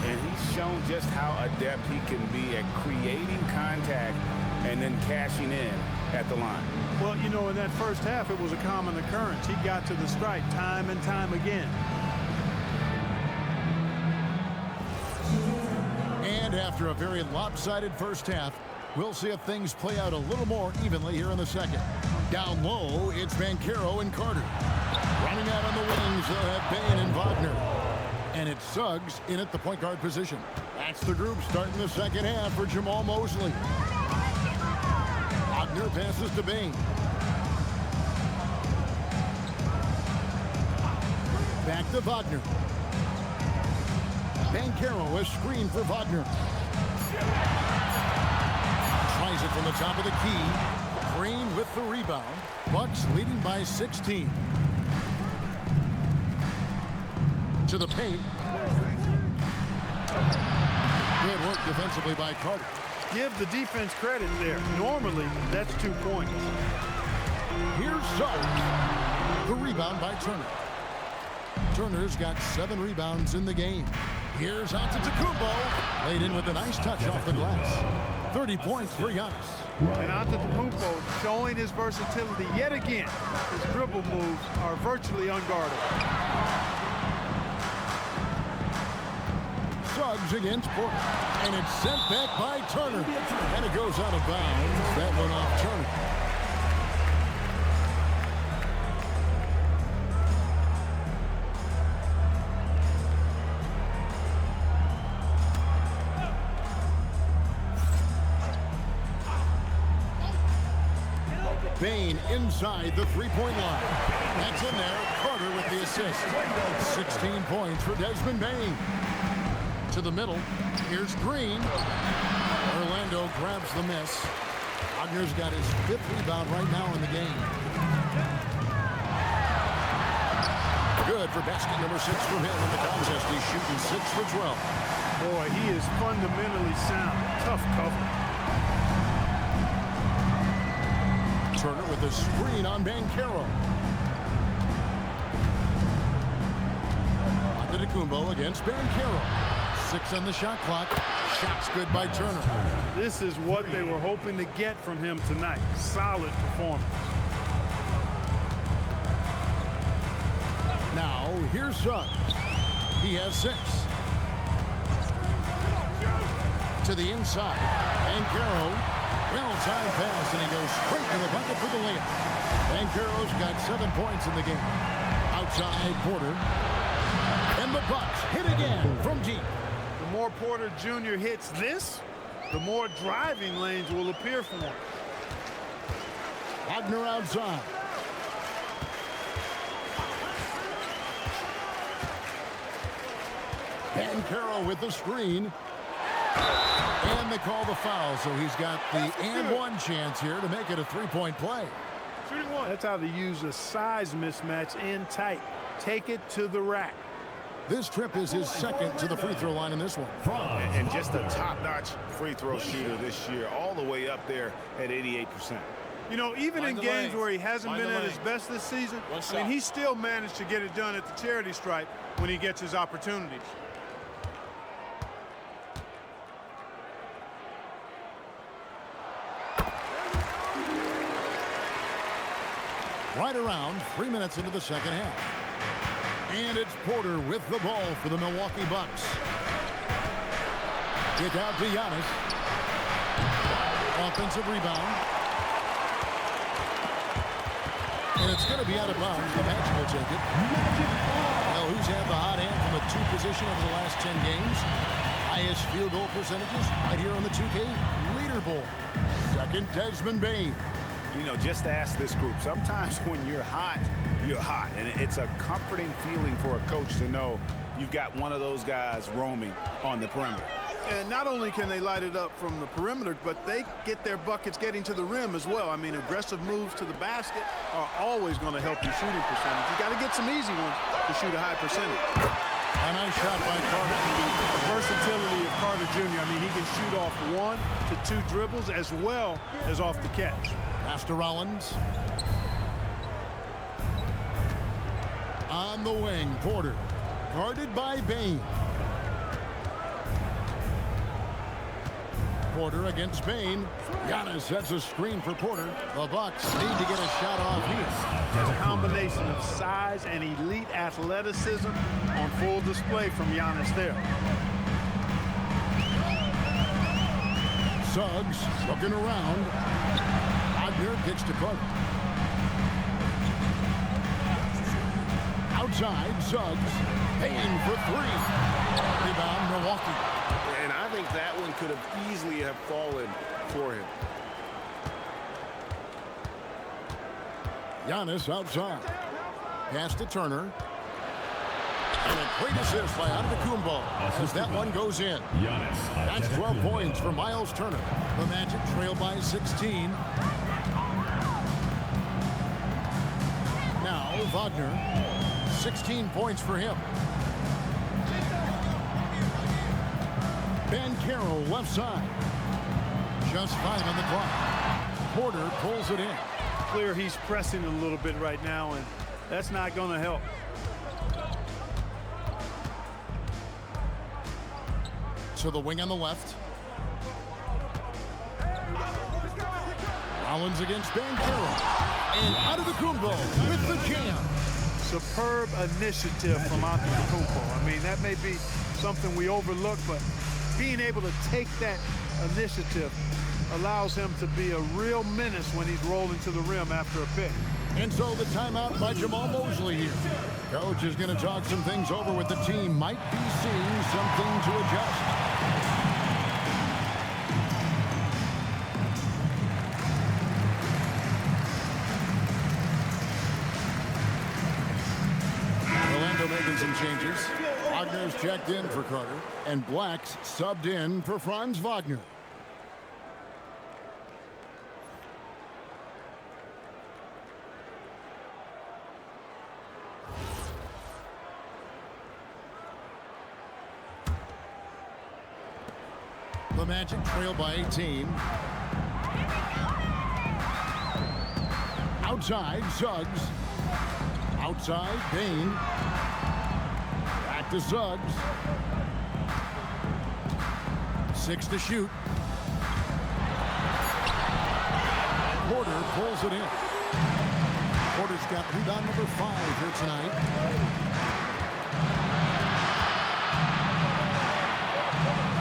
S6: And he's shown just how adept he can be at creating contact and then cashing in at the line.
S3: Well, you know, in that first half, it was a common occurrence. He got to the stripe time and time again.
S1: And after a very lopsided first half, we'll see if things play out a little more evenly here in the second. Down low, it's Banchero and Carter. Running out on the wings, they'll have Bane and Wagner. And it's Suggs in at the point guard position. That's the group starting the second half for Jamal Mosley. Wagner passes to Bane. Back to Wagner. Banchero, a screen for Wagner. Tries it from the top of the key. Green with the rebound. Bucks leading by 16. To the paint. Good work defensively by Carter.
S3: Give the defense credit there. Normally, that's 2 points.
S1: Here's Suggs. The rebound by Turner. Turner's got 7 rebounds in the game. Here's Antetokounmpo. Laid in with a nice touch off the glass. 30 points for Giannis.
S3: And Antetokounmpo showing his versatility yet again. His dribble moves are virtually unguardable.
S1: Suggs against Porter. And it's sent back by Turner. And it goes out of bounds. That went off Turner. Bane inside the three-point line. That's in there. Carter with the assist. 16 points for Desmond Bane. To the middle. Here's Green. Orlando grabs the miss. Wagner's got his 5th rebound right now in the game. Good for basket number 6 from him in the contest. He's shooting 6 for 12.
S3: Boy, he is fundamentally sound. Tough cover.
S1: Turner with a screen on Banchero. Antetokounmpo against Banchero. 6 on the shot clock. Shot's good by Turner.
S3: This is what they were hoping to get from him tonight. Solid performance.
S1: Now, here's Suggs. He has 6. To the inside. Banchero, well-timed pass, and he goes straight to the bucket for the layup. Banchero's got 7 points in the game. Outside Porter. And the Bucks hit again from deep.
S3: The more Porter Jr. hits this, the more driving lanes will appear for him.
S1: Wagner outside. Banchero with the screen. And they call the foul, so he's got the and-one chance here to make it a 3-point play.
S3: Shooting one. That's how they use a size mismatch in tight. Take it to the rack.
S1: This trip is his second to the free throw line in this one.
S6: And just a top-notch free throw shooter this year, all the way up there at 88%.
S3: You know, even in games where he hasn't been at his best this season, I mean, he still managed to get it done at the charity stripe when he gets his opportunities.
S1: Right around 3 minutes into the second half. And it's Porter with the ball for the Milwaukee Bucks. Kick out to Giannis. Offensive rebound. And it's going to be out of bounds. The Magic will take it. Well, who's had the hot hand from the 2 position over the last 10 games? Highest field goal percentages right here on the 2K leaderboard. Second, Desmond Bane.
S6: You know, just ask this group. Sometimes when you're hot, you're hot. And it's a comforting feeling for a coach to know you've got one of those guys roaming on the perimeter.
S3: And not only can they light it up from the perimeter, but they get their buckets getting to the rim as well. I mean, aggressive moves to the basket are always going to help your shooting percentage. You got to get some easy ones to shoot a high percentage.
S1: A nice shot by Carter.
S3: The versatility of Carter Jr. I mean, he can shoot off 1 to 2 dribbles as well as off the catch.
S1: Pass to Rollins. On the wing, Porter. Guarded by Bane. Porter against Bane. Giannis sets a screen for Porter. The Bucks need to get a shot off here.
S3: There's a combination of size and elite athleticism on full display from Giannis there.
S1: Suggs looking around. Wagner kicks to Carter. Outside, Suggs. Payne for 3. Rebound, Milwaukee.
S6: And I think that one could have easily have fallen for him.
S1: Giannis outside. Pass to Turner. And a great assist by Antetokounmpo as that one goes in. That's 12 points for Miles Turner. The Magic trail by 16. Now Wagner, 16 points for him. Banchero left side. Just 5 on the clock. Porter pulls it in.
S3: Clear he's pressing a little bit right now, and that's not going to help.
S1: To the wing on the left. Rollins against Banchero. And Antetokounmpo with the jam.
S3: Superb initiative from Antetokounmpo. I mean, that may be something we overlook, but being able to take that initiative allows him to be a real menace when he's rolling to the rim after a pick.
S1: And so the timeout by Jamal Mosley here. Coach is going to talk some things over with the team. Might be seeing something to adjust. Orlando making some changes. Wagner's checked in for Carter, and Black's subbed in for Franz Wagner. The Magic trail by 18. Outside, Suggs. Outside, Bane. Back to Suggs. 6 to shoot. Porter pulls it in. Porter's got rebound number 5 here tonight.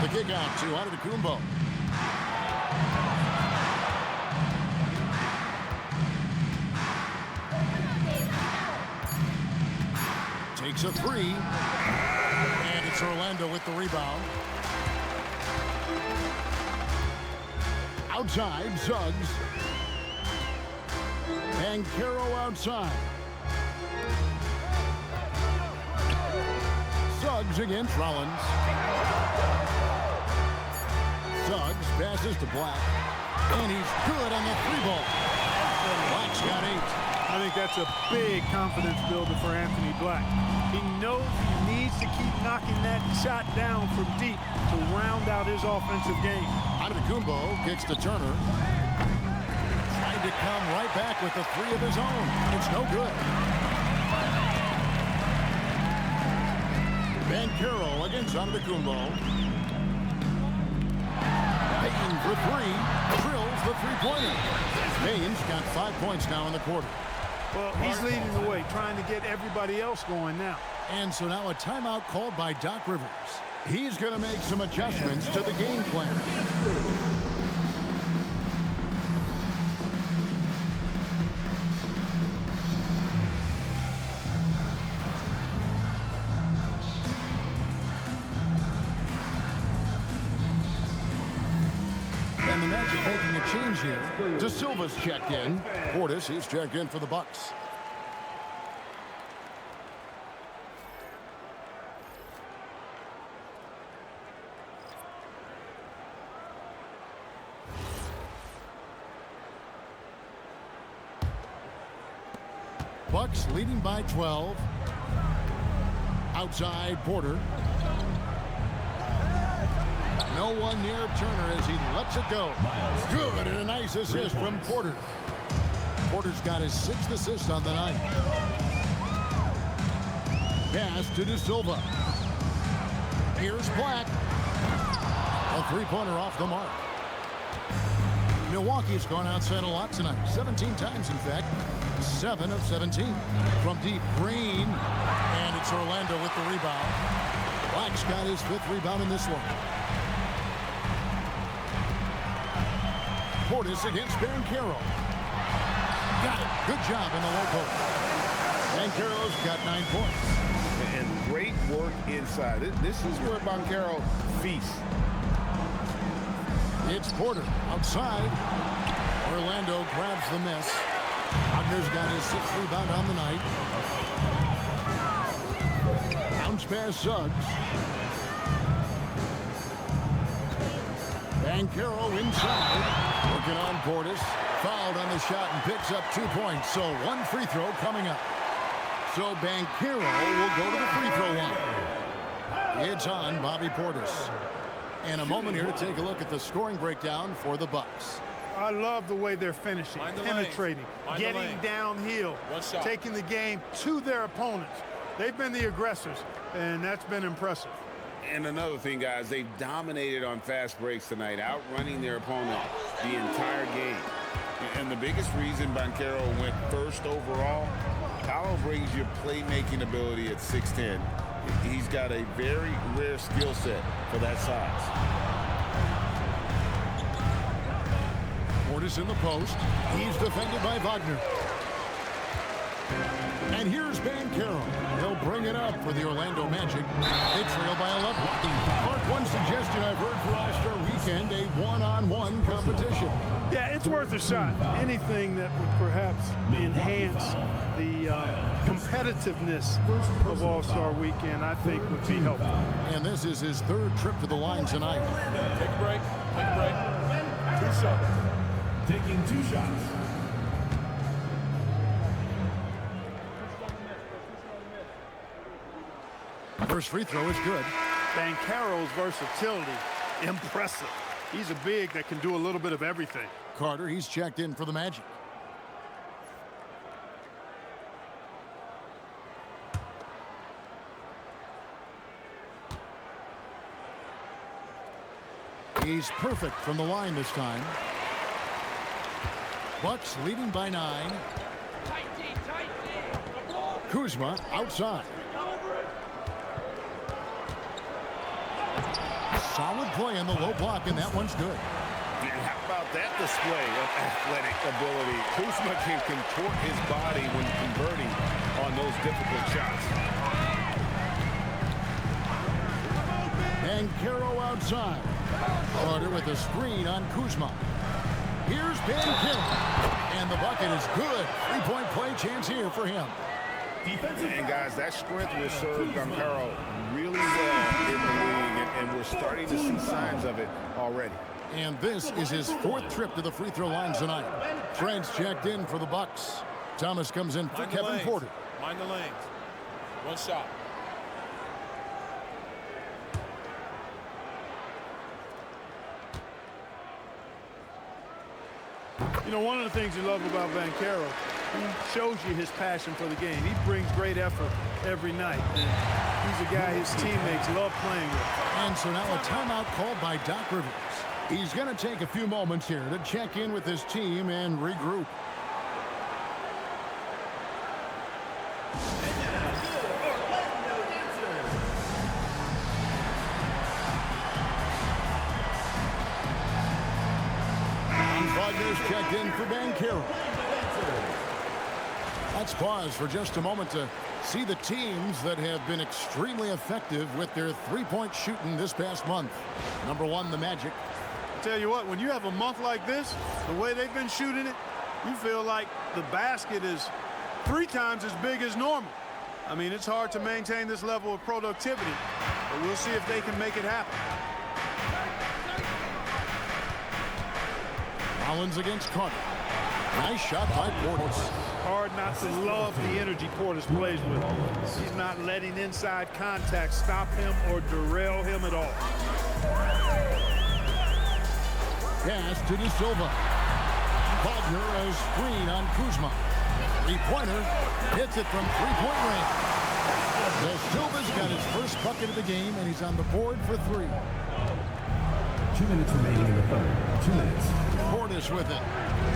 S1: The kick out to Antetokounmpo. Takes a 3. And it's Orlando with the rebound. Outside, Suggs. And Caro outside. Suggs against Rollins. Suggs passes to Black. And he's good on the 3-ball. Black's got 8.
S3: I think that's a big confidence builder for Anthony Black. He knows he needs to keep knocking that shot down from deep to round out his offensive game.
S1: Antetokounmpo kicks to Turner. Trying to come right back with the 3 of his own. It's no good. Banchero against Antetokounmpo. Payton for 3. Drills the 3-pointer. Payton's got 5 points now in the quarter.
S3: Well, he's leading the way, trying to get everybody else going now.
S1: And so now a timeout called by Doc Rivers. He's going to make some adjustments to the game plan. And the Magic making a change here. De Silva's checked in. Portis, he's checked in for the Bucks. Bucks leading by 12. Outside, Porter. No one near Turner as he lets it go. Good, and a nice assist from Porter. Porter's got his 6th assist on the night. Pass to De Silva. Here's Black. A 3-pointer off the mark. Milwaukee's gone outside a lot tonight. 17 times, in fact. 7 of 17. From deep, Green. And it's Orlando with the rebound. Black's got his 5th rebound in this one. Portis against Banchero. Got it. Good job in the low post. Banchero's got 9 points.
S6: And great work inside. This is where Banchero feasts.
S1: It's Porter outside. Orlando grabs the miss. Wagner's got his 6th rebound on the night. Bounce pass, Suggs. Banchero inside. Working on Portis. Fouled on the shot and picks up 2 points. So 1 free throw coming up. So Banchero will go to the free throw line. It's on Bobby Portis. And a moment here to take a look at the scoring breakdown for the Bucks.
S3: I love the way they're finishing, penetrating, getting downhill, taking the game to their opponents. They've been the aggressors, and that's been impressive.
S6: And another thing, guys, they've dominated on fast breaks tonight, outrunning their opponent the entire game. And the biggest reason Banchero went 1st overall, Paolo brings you playmaking ability at 6'10". He's got a very rare skill set for that size.
S1: Portis in the post. He's defended by Wagner. And here's Banchero. He'll bring it up for the Orlando Magic. They trail by 11. Mark, one suggestion I've heard for All-Star Weekend, a one-on-one competition.
S3: Yeah, it's worth a shot. Anything that would perhaps enhance the competitiveness of All-Star Weekend, I think, would be helpful.
S1: And this is his 3rd trip to the line tonight.
S7: Take a break. Take a break. 2 shots.
S8: Taking 2 shots.
S1: First free throw is good.
S3: Banchero's versatility, impressive. He's a big that can do a little bit of everything.
S1: Carter, he's checked in for the Magic. He's perfect from the line this time. Bucks leading by 9. Kuzma outside. Solid play in the low block, and that one's good.
S6: And how about that display of athletic ability? Kuzma can contort his body when converting on those difficult shots.
S1: And Caro outside. Carter with a screen on Kuzma. Here's Bankero. And the bucket is good. Three-point play chance here for him.
S6: And guys, that strength will serve Bankero really well in the league, and we're starting to see signs of it already.
S1: And this is his 4th trip to the free throw line tonight. Trent's checked in for the Bucks. Thomas comes in for Kevin Porter.
S7: Mind the lanes. One shot.
S3: You know, one of the things you love about Bankero, he shows you his passion for the game. He brings great effort every night. And he's a guy his teammates love playing with.
S1: And so now a timeout called by Doc Rivers. He's going to take a few moments here to check in with his team and regroup. Wagner's checked in for Bankero. Let's pause for just a moment to see the teams that have been extremely effective with their three-point shooting this past month. Number 1, the Magic.
S3: I tell you what, when you have a month like this, the way they've been shooting it, you feel like the basket is 3 times as big as normal. I mean, it's hard to maintain this level of productivity, but we'll see if they can make it happen.
S1: Collins against Carter. Nice shot by Portis.
S3: Hard not to love the energy Portis plays with. He's not letting inside contact stop him or derail him at all.
S1: Pass to De Silva. Wagner a screen on Kuzma. Three-pointer hits it from three-point range. De Silva's got his first bucket of the game, and he's on the board for 3.
S10: 2 minutes remaining in the third. 2 minutes.
S1: Portis with it.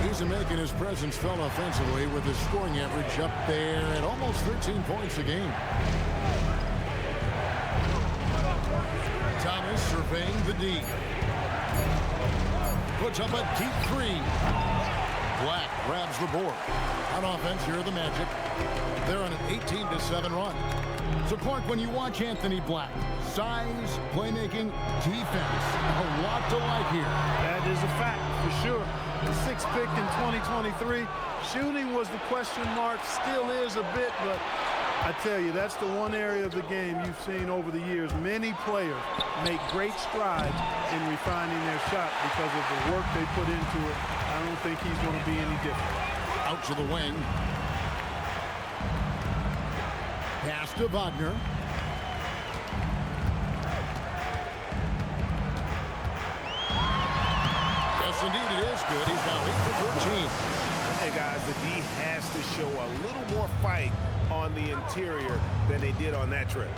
S1: He's making his presence felt offensively with his scoring average up there at almost 13 points a game. Thomas surveying the D. Puts up a deep 3. Black grabs the board. On offense, here are the Magic. They're on an 18-7 run. So, Clark, when you watch Anthony Black, size, playmaking, defense, a lot to like here.
S3: That is a fact, for sure. The 6th pick in 2023. Shooting was the question mark, still is a bit, but I tell you, that's the one area of the game you've seen over the years. Many players make great strides in refining their shot because of the work they put into it. I don't think he's going to be any different.
S1: Out to the wing. Pass to Wagner. Yes, indeed, it is good. He's now 8 for 14.
S6: Hey, guys, the D has to show a little more fight on the interior than they did on that trip.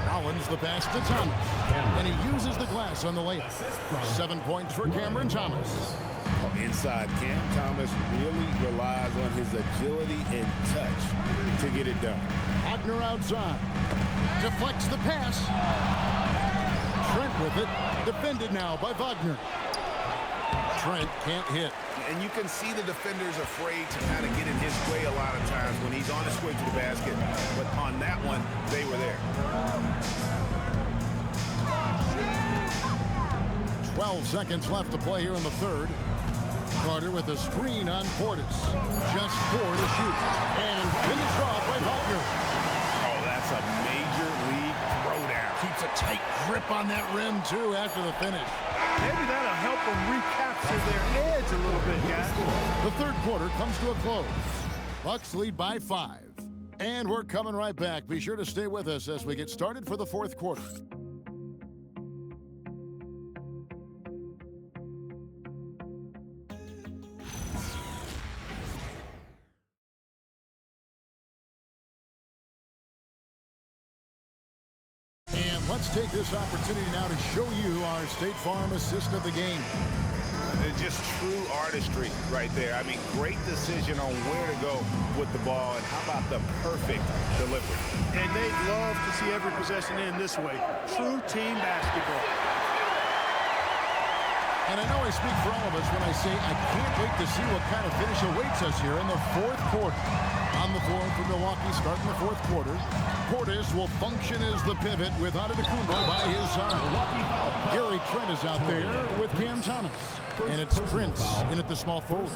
S1: Collins the pass to Thomas. And he uses the glass on the layup. 7 points for Cameron Thomas.
S6: Inside, Cam Thomas really relies on his agility and touch to get it done.
S1: Wagner outside. Deflects the pass. Trent with it. Defended now by Wagner. Trent can't hit.
S6: And you can see the defenders afraid to kind of get in his way a lot of times when he's on his way to the basket. But on that one, they were there.
S1: 12 seconds left to play here in the third. Carter with a screen on Portis. Just 4 to shoot. And finished off by Wagner.
S6: Oh, that's a major league throwdown.
S1: Keeps a tight grip on that rim, too, after the finish.
S3: Maybe that'll help them recapture their edge a little bit, guys.
S1: The third quarter comes to a close. Bucks lead by 5. And we're coming right back. Be sure to stay with us as we get started for the fourth quarter. let's take this opportunity now to show you our State Farm assist of the game.
S6: It's just true artistry right there. I mean, great decision on where to go with the ball, and how about the perfect delivery.
S3: And they'd love to see every possession end this way. True team basketball.
S1: And I know I speak for all of us when I say I can't wait to see what kind of finish awaits us here in the fourth quarter. On the floor for Milwaukee starting the fourth quarter. Portis will function as the pivot with Antetokounmpo by his side. Gary Trent is out there with Cam Thomas. And it's Prince in at the small forward.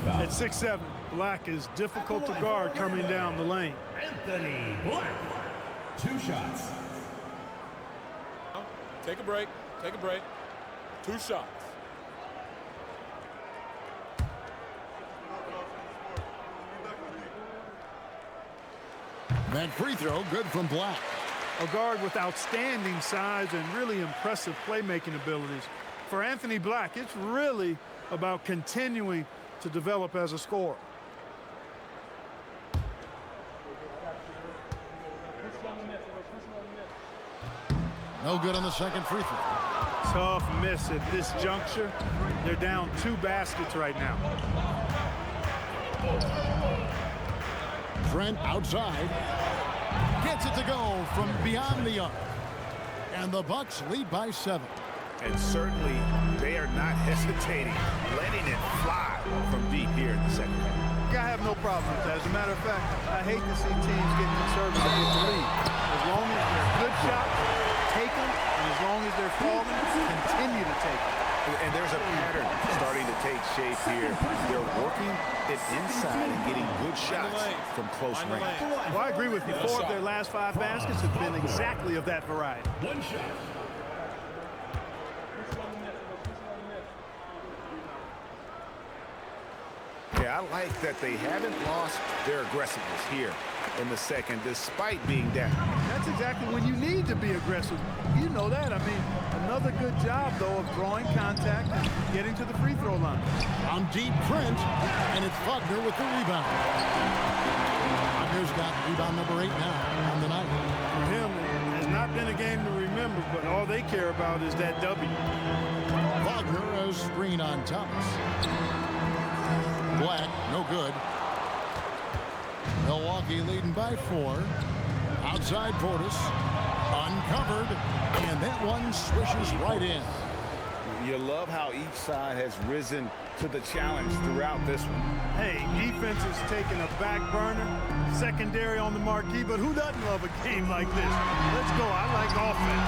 S3: At 6'7", Black is difficult to guard coming down the lane.
S10: Anthony Black. 2 shots.
S7: Take a break. Take a break. 2 shots.
S1: That free throw good from Black.
S3: A guard with outstanding size and really impressive playmaking abilities. For Anthony Black, it's really about continuing to develop as a scorer.
S1: No good on the second free throw.
S3: Tough miss at this juncture. They're down 2 baskets right now.
S1: Trent outside. Gets it to go from beyond the arc. And the Bucks lead by 7.
S6: And certainly they are not hesitating, letting it fly from deep here in the second half.
S3: I have no problem with that. As a matter of fact, I hate to see teams getting conservative with the lead. As long as they're good shots, take them. And as long as they're falling, continue to take them.
S6: And there's a pattern starting to take shape here. They're working it inside and getting good shots from close range.
S3: Well, I agree with you. 4 of their last 5 baskets have been exactly of that variety.
S10: 1 shot.
S6: Yeah, I like that they haven't lost their aggressiveness here in the second, despite being down.
S3: That's exactly when you need to be aggressive. You know that. I mean, another good job, though, of drawing contact and getting to the free throw line.
S1: On deep Trent, and it's Wagner with the rebound. Wagner's got rebound number 8 now on the night.
S3: For him, it has not been a game to remember, but all they care about is that W.
S1: Wagner, a screen on Thomas. Black, no good. Milwaukee leading by 4. Outside Portis. Uncovered. And that one swishes right in.
S6: You love how each side has risen to the challenge throughout this one.
S3: Hey, defense is taking a back burner. Secondary on the marquee, but who doesn't love a game like this? Let's go. I like offense.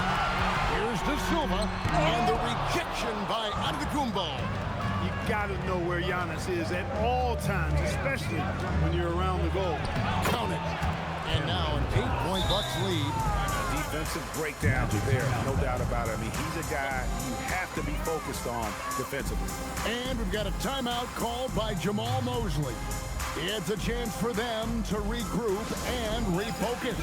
S1: Here's De Silva. And the rejection by Antetokounmpo.
S3: You got to know where Giannis is at all times, especially when you're around the goal.
S1: Count it. And now an 8-point Bucks lead.
S6: Defensive breakdown there, no doubt about it. I mean, he's a guy you have to be focused on defensively.
S1: And we've got a timeout called by Jamal Mosley. It's a chance for them to regroup and refocus.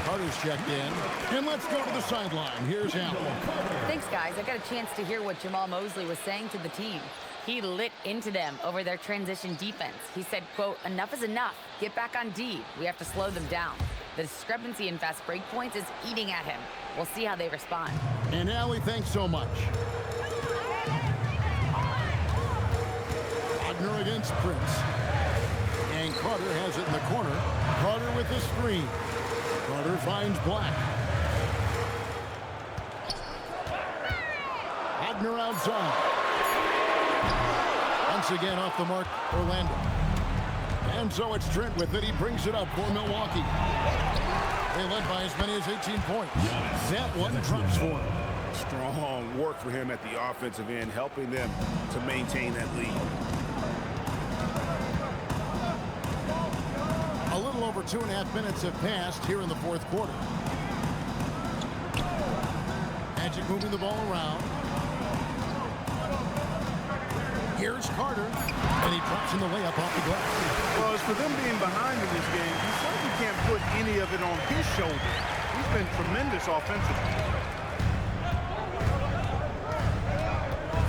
S1: Carter's checked in. And let's go to the sideline. Here's Allen.
S4: Thanks, guys. I got a chance to hear what Jamal Mosley was saying to the team. He lit into them over their transition defense. He said, quote, "Enough is enough. Get back on D. We have to slow them down. The discrepancy in fast break points is eating at him. We'll see how they respond."
S1: And Allie, thanks so much. Wagner against Prince. And Carter has it in the corner. Carter with the screen. Carter finds Black. Wagner outside. Once again off the mark, Orlando. And so it's Trent with it. He brings it up for Milwaukee. They led by as many as 18 points. That one drops for him.
S6: Strong work for him at the offensive end, helping them to maintain that lead.
S1: A little over 2.5 minutes have passed here in the fourth quarter. Magic moving the ball around. Here's Carter, and he drops in the layup off the glass.
S3: Well, as for them being behind in this game, you any of it on his shoulder. He's been tremendous offensively.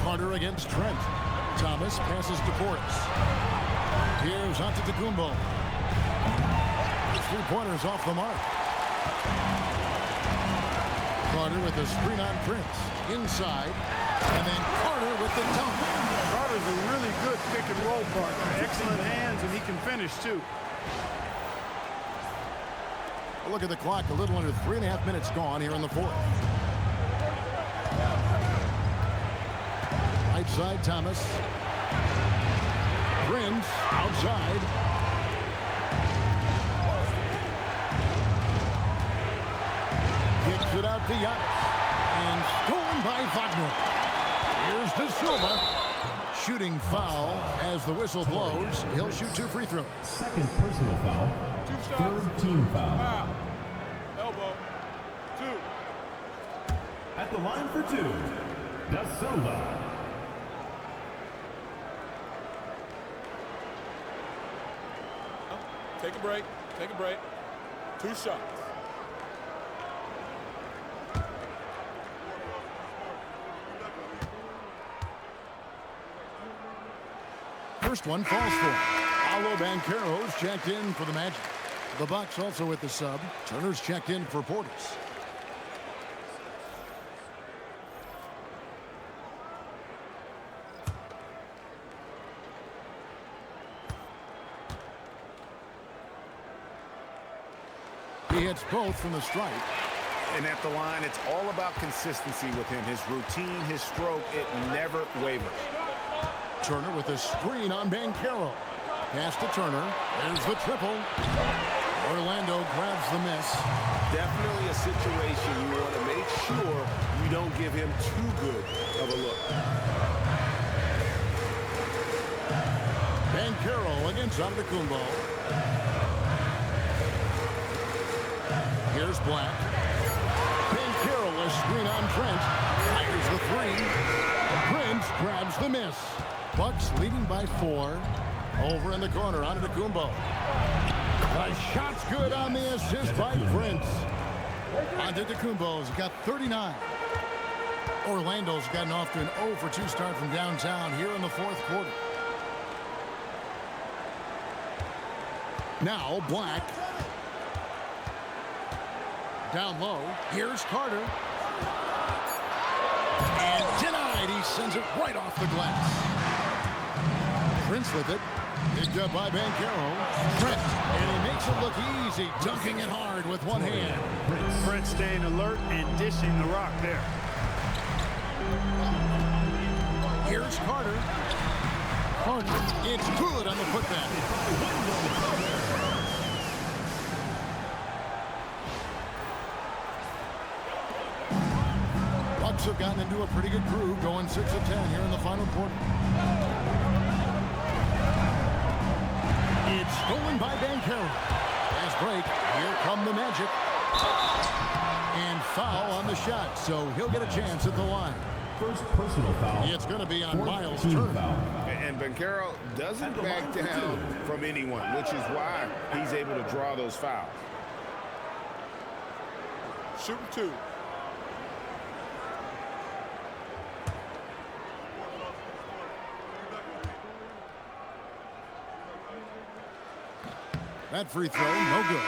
S1: Carter against Trent. Thomas passes to Portis. Here's Antetokounmpo. Three-pointers off the mark. Carter with the screen on Prince. Inside. And then Carter with the dunk.
S3: Carter's a really good pick-and-roll partner. Excellent hands, and he can finish, too.
S1: Look at the clock. A little under 3.5 minutes gone here in the fourth. Right side, Thomas. Prince outside. Kicks it out to Giannis. And stolen by Wagner. Here's De Silva. Shooting foul as the whistle blows. He'll shoot 2 free throws.
S10: Second personal foul. Third team foul.
S7: Elbow. 2.
S10: At the line for 2, De Silva.
S7: Take a break. Take a break. 2 shots.
S1: First one falls for Paolo Banchero's checked in for the Magic. The Bucks also with the sub. Turner's checked in for Portis. He hits both from the stripe.
S6: And at the line, it's all about consistency with him. His routine, his stroke, it never wavers.
S1: Turner with a screen on Banchero. Pass to Turner. There's the triple. Orlando grabs the miss.
S6: Definitely a situation you want to make sure you don't give him too good of a look.
S1: Banchero against Antetokounmpo. Here's Black. Banchero a screen on Trent. Fires the 3. Prince grabs the miss. Bucks leading by 4. Over in the corner, Antetokounmpo. The shot's good on the assist by Prince. Antetokounmpo's got 39. Orlando's gotten off to an 0 for 2 start from downtown here in the fourth quarter. Now Black. Down low. Here's Carter. And denied. He sends it right off the glass. Prince with it. Picked up by Banchero. Trent. And he makes it look easy. Dunking it hard with one hand.
S3: Prince staying alert and dishing the rock there.
S1: Here's Carter. Carter. It's good on the putback. Bucks have gotten into a pretty good groove, going 6 of 10 here in the final quarter. It's stolen by Banchero. Fast break. Here come the Magic. And foul on the shot, so he'll get a chance at the line.
S10: First personal foul.
S1: It's going to be on Miles Turner.
S6: And Banchero doesn't back down from anyone, which is why he's able to draw those fouls.
S7: Shooting 2.
S1: That free throw, no good.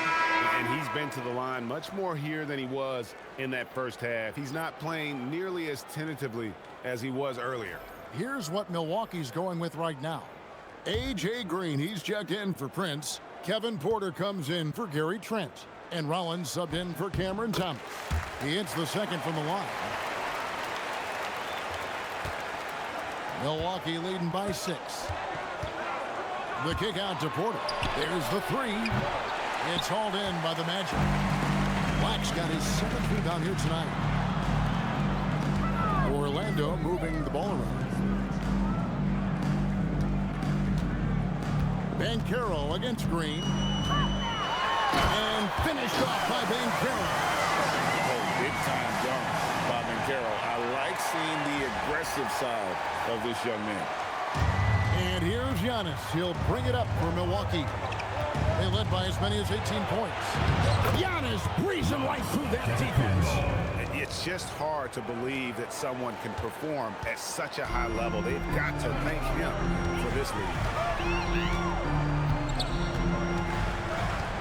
S6: And he's been to the line much more here than he was in that first half. He's not playing nearly as tentatively as he was earlier.
S1: Here's what Milwaukee's going with right now. A.J. Green, he's checked in for Prince. Kevin Porter comes in for Gary Trent. And Rollins subbed in for Cameron Thomas. He hits the second from the line. Milwaukee leading by 6. The kick out to Porter. There's the 3. It's hauled in by the Magic. Black's got his 7th rebound here tonight. Orlando moving the ball around. Banchero against Green. And finished off by Banchero.
S2: Oh, big-time dunk by Banchero. I like seeing the aggressive side of this young man.
S1: And here's Giannis. He'll bring it up for Milwaukee. They led by as many as 18 points. Giannis breezing right through that defense.
S6: It's just hard to believe that someone can perform at such a high level. They've got to thank him for this lead.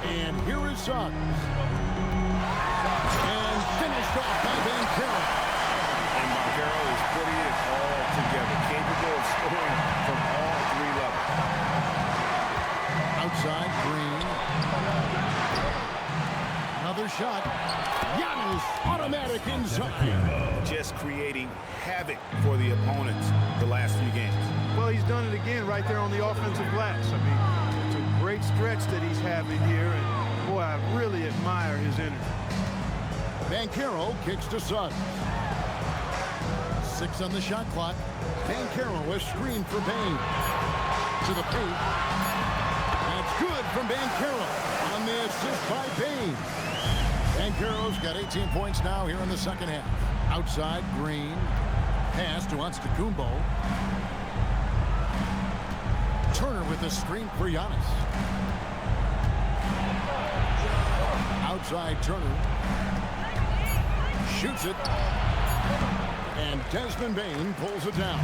S1: And here is Suggs. And finished off by Banchero.
S6: And Banchero is putting it all together, capable of scoring from all three levels.
S1: Outside, Green. Another shot. Giannis, automatic inside.
S6: Just creating havoc for the opponents the last few games.
S3: Well, he's done it again right there on the offensive glass. I mean, it's a great stretch that he's having here, and boy, I really admire his energy.
S1: Banchero kicks to Suggs. 6 on the shot clock. Banchero, a screen for Bane. To the paint. That's good from Banchero on the assist by Bane. Banchero's got 18 points now here in the second half. Outside, Green. Pass to Antetokounmpo. Turner with a screen for Giannis. Outside, Turner. Shoots it. And Desmond Bane pulls it down.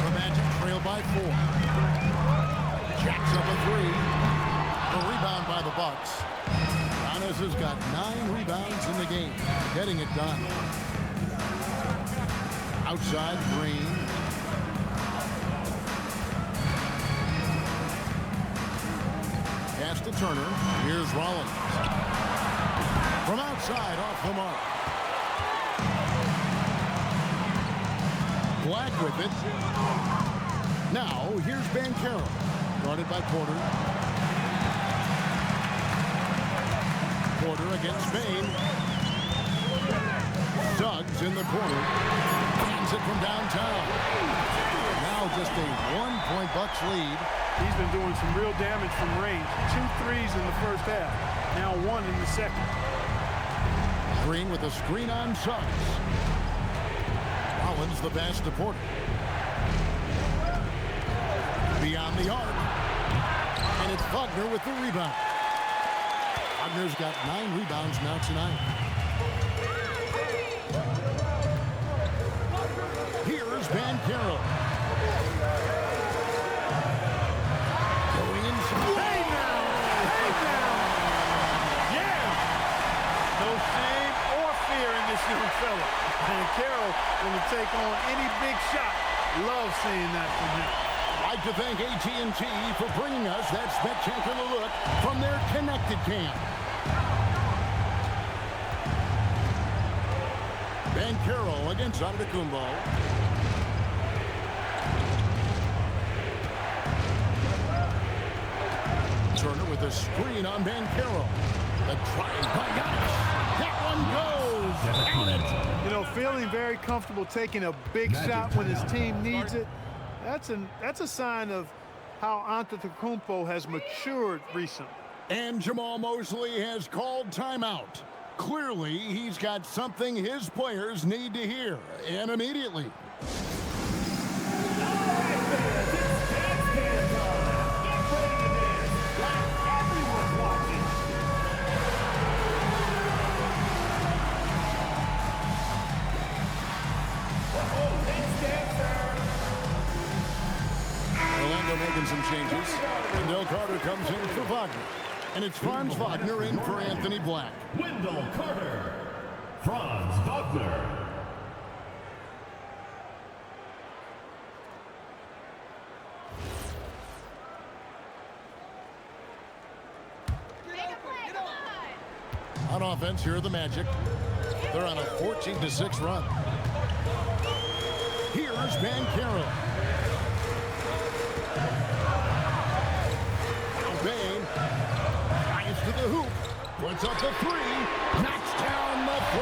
S1: The Magic trail by 4. Jacks up a 3. The rebound by the Bucks. Giannis has got 9 rebounds in the game, getting it done. Outside, Green. Pass to Turner. Here's Rollins. From outside, off the mark. Black with it. Now, here's Banchero. Guarded by Porter. Porter against Bane. Suggs in the corner. Hands it from downtown. Now just a 1-point Bucks lead.
S3: He's been doing some real damage from range. 2 threes in the first half. Now 1 in the second.
S1: Green with a screen on Suggs. Rollins the pass to Porter. Beyond the arc. And it's Wagner with the rebound. Wagner's got 9 rebounds now tonight. Here's Banchero. Going inside.
S3: Hey now! Hey now! Yeah! No shame or fear in this young fella. Banchero going to take on any big shot. Love seeing that from him.
S1: I'd like to thank AT&T for bringing us that spectacular look from their connected cam. Banchero against Antetokounmpo. Turner with a screen on Banchero. The drive by Giannis. That one goes.
S3: You know, feeling very comfortable taking a big shot when his team needs it. That's a sign of how Antetokounmpo has matured recently.
S1: And Jamal Mosley has called timeout. Clearly, he's got something his players need to hear, and immediately. Orlando making some changes. Wendell Carter comes in for Wagner. And it's Franz Wagner in for Anthony Black.
S10: Wendell Carter, Franz Wagner.
S1: On offense, here are the Magic. They're on a 14-6 run. Here's Banchero. Bane drives to the hoop. Puts up the 3. Knocks down the 3.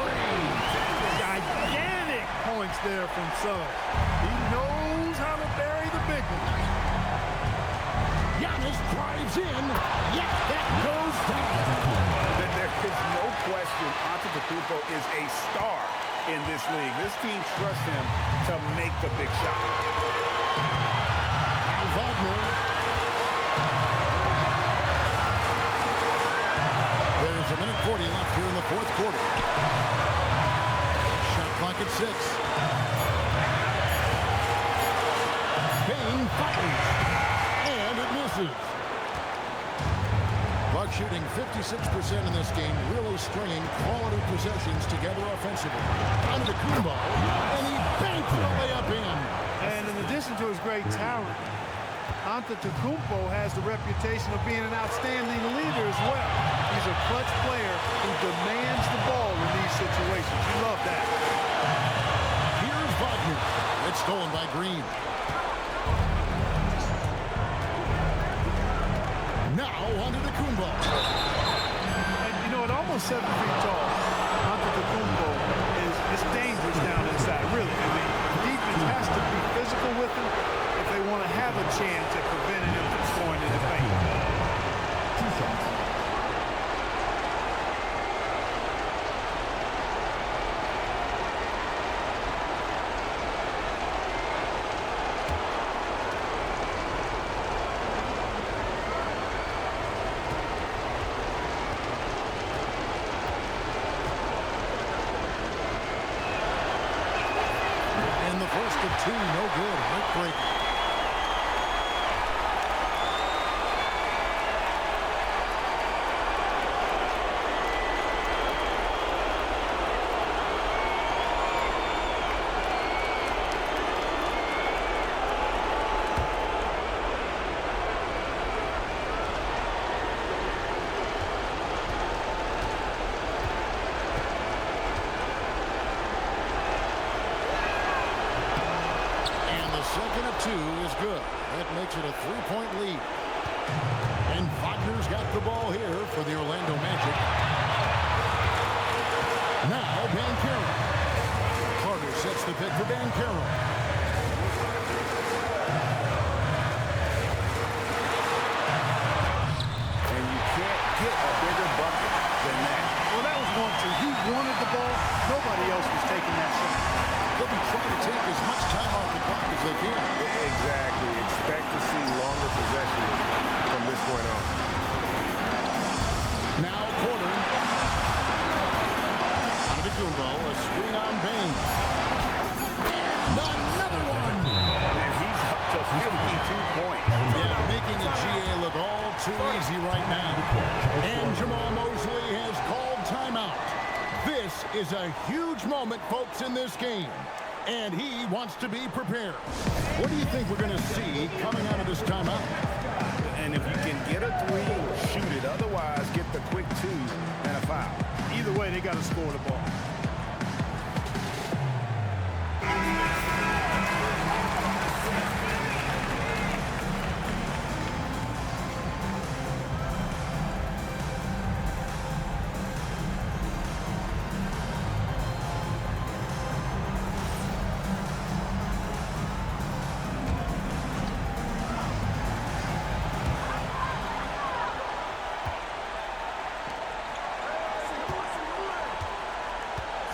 S3: Gigantic points there from Suggs. He knows how to bury the big one.
S1: Giannis drives in. Yes, that goes down.
S6: There is no question Antetokounmpo is a star in this league. This team trusts him to make the big shot.
S1: Wagner. 2:40 left here in the fourth quarter. Shot clock at 6. Payne fires. And it misses. Bucks shooting 56% in this game, really stringing quality possessions together offensively. Antetokounmpo, and he banks the layup in.
S3: And in addition to his great talent, Antetokounmpo has the reputation of being an outstanding leader as well. He's a clutch player who demands the ball in these situations. You love that.
S1: Here's Wagner. It's stolen by Green. Now Antetokounmpo.
S3: And you know, at almost 7 feet tall, Antetokounmpo is dangerous down inside, really. I mean, the defense has to be physical with him if they want to have a chance at preventing him from scoring in the paint.
S10: 2 shots.
S1: And the first of 2, no good. Heartbreaking. Second of 2 is good. That makes it a 3-point lead. And Wagner's got the ball here for the Orlando Magic. Now Banchero. Carter sets the pick for Banchero.
S6: And you can't get a bigger bucket than that.
S3: Well, that was 1-2. He wanted the ball. Nobody else was taking that shot.
S1: They'll be trying to take as much time off the clock as they can.
S6: Exactly. Expect to see longer possession from this point on.
S1: Now Porter. Antetokounmpo, a screen on Bain. Another one.
S6: And he's up to 52 points.
S1: Yeah, making the GA look all too easy right now. And Jamal Mosley has called timeout. This is a huge moment, folks, in this game. And he wants to be prepared. What do you think we're going to see coming out of this timeout?
S6: And if you can get a 3, shoot it. Otherwise, get the quick 2 and a foul.
S3: Either way, they got to score the ball.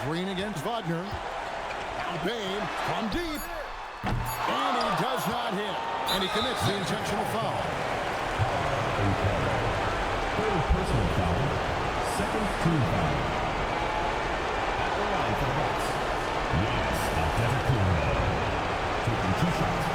S1: Green against Wagner. Bain from deep. And he does not hit. And he commits the intentional foul.
S10: Third personal foul. Second team foul. At the line for the Bucks. Antetokounmpo. Taking 2 shots.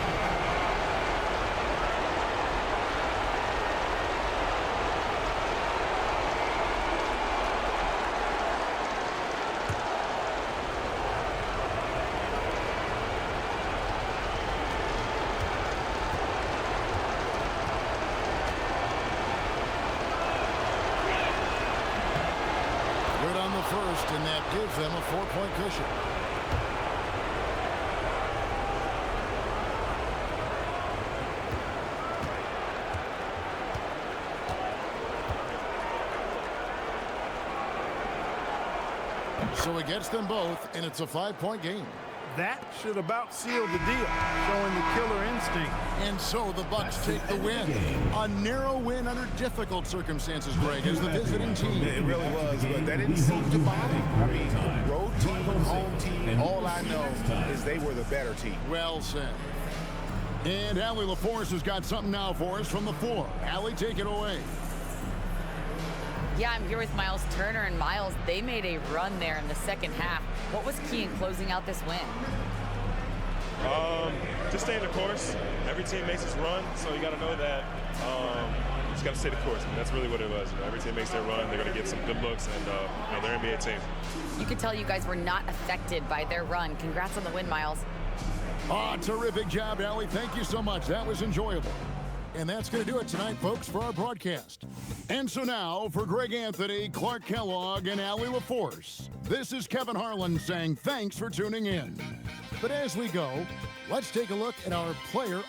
S1: First, and that gives them a 4-point cushion. So he gets them both, and it's a 5-point game.
S3: That should about seal the deal, showing the killer instinct.
S1: And so the Bucks take the win. A narrow win under difficult circumstances, Greg, as the visiting team.
S6: It really was, but that didn't seem to bother. I mean, road team, home team, all I know is they were the better team.
S1: Well said. And Allie LaForce has got something now for us from the floor. Allie, take it away.
S4: Yeah, I'm here with Miles Turner, and Miles, they made a run there in the second half. What was key in closing out this win?
S7: Just stay the course. Every team makes its run, so you got to know that. You just got to stay the course. I mean, that's really what it was. Every team makes their run. They're going to get some good looks, and they're an NBA team.
S4: You could tell you guys were not affected by their run. Congrats on the win, Miles.
S1: Terrific job, Allie. Thank you so much. That was enjoyable. And that's going to do it tonight, folks, for our broadcast. And so now, for Greg Anthony, Clark Kellogg, and Allie LaForce, this is Kevin Harlan saying thanks for tuning in. But as we go, let's take a look at our player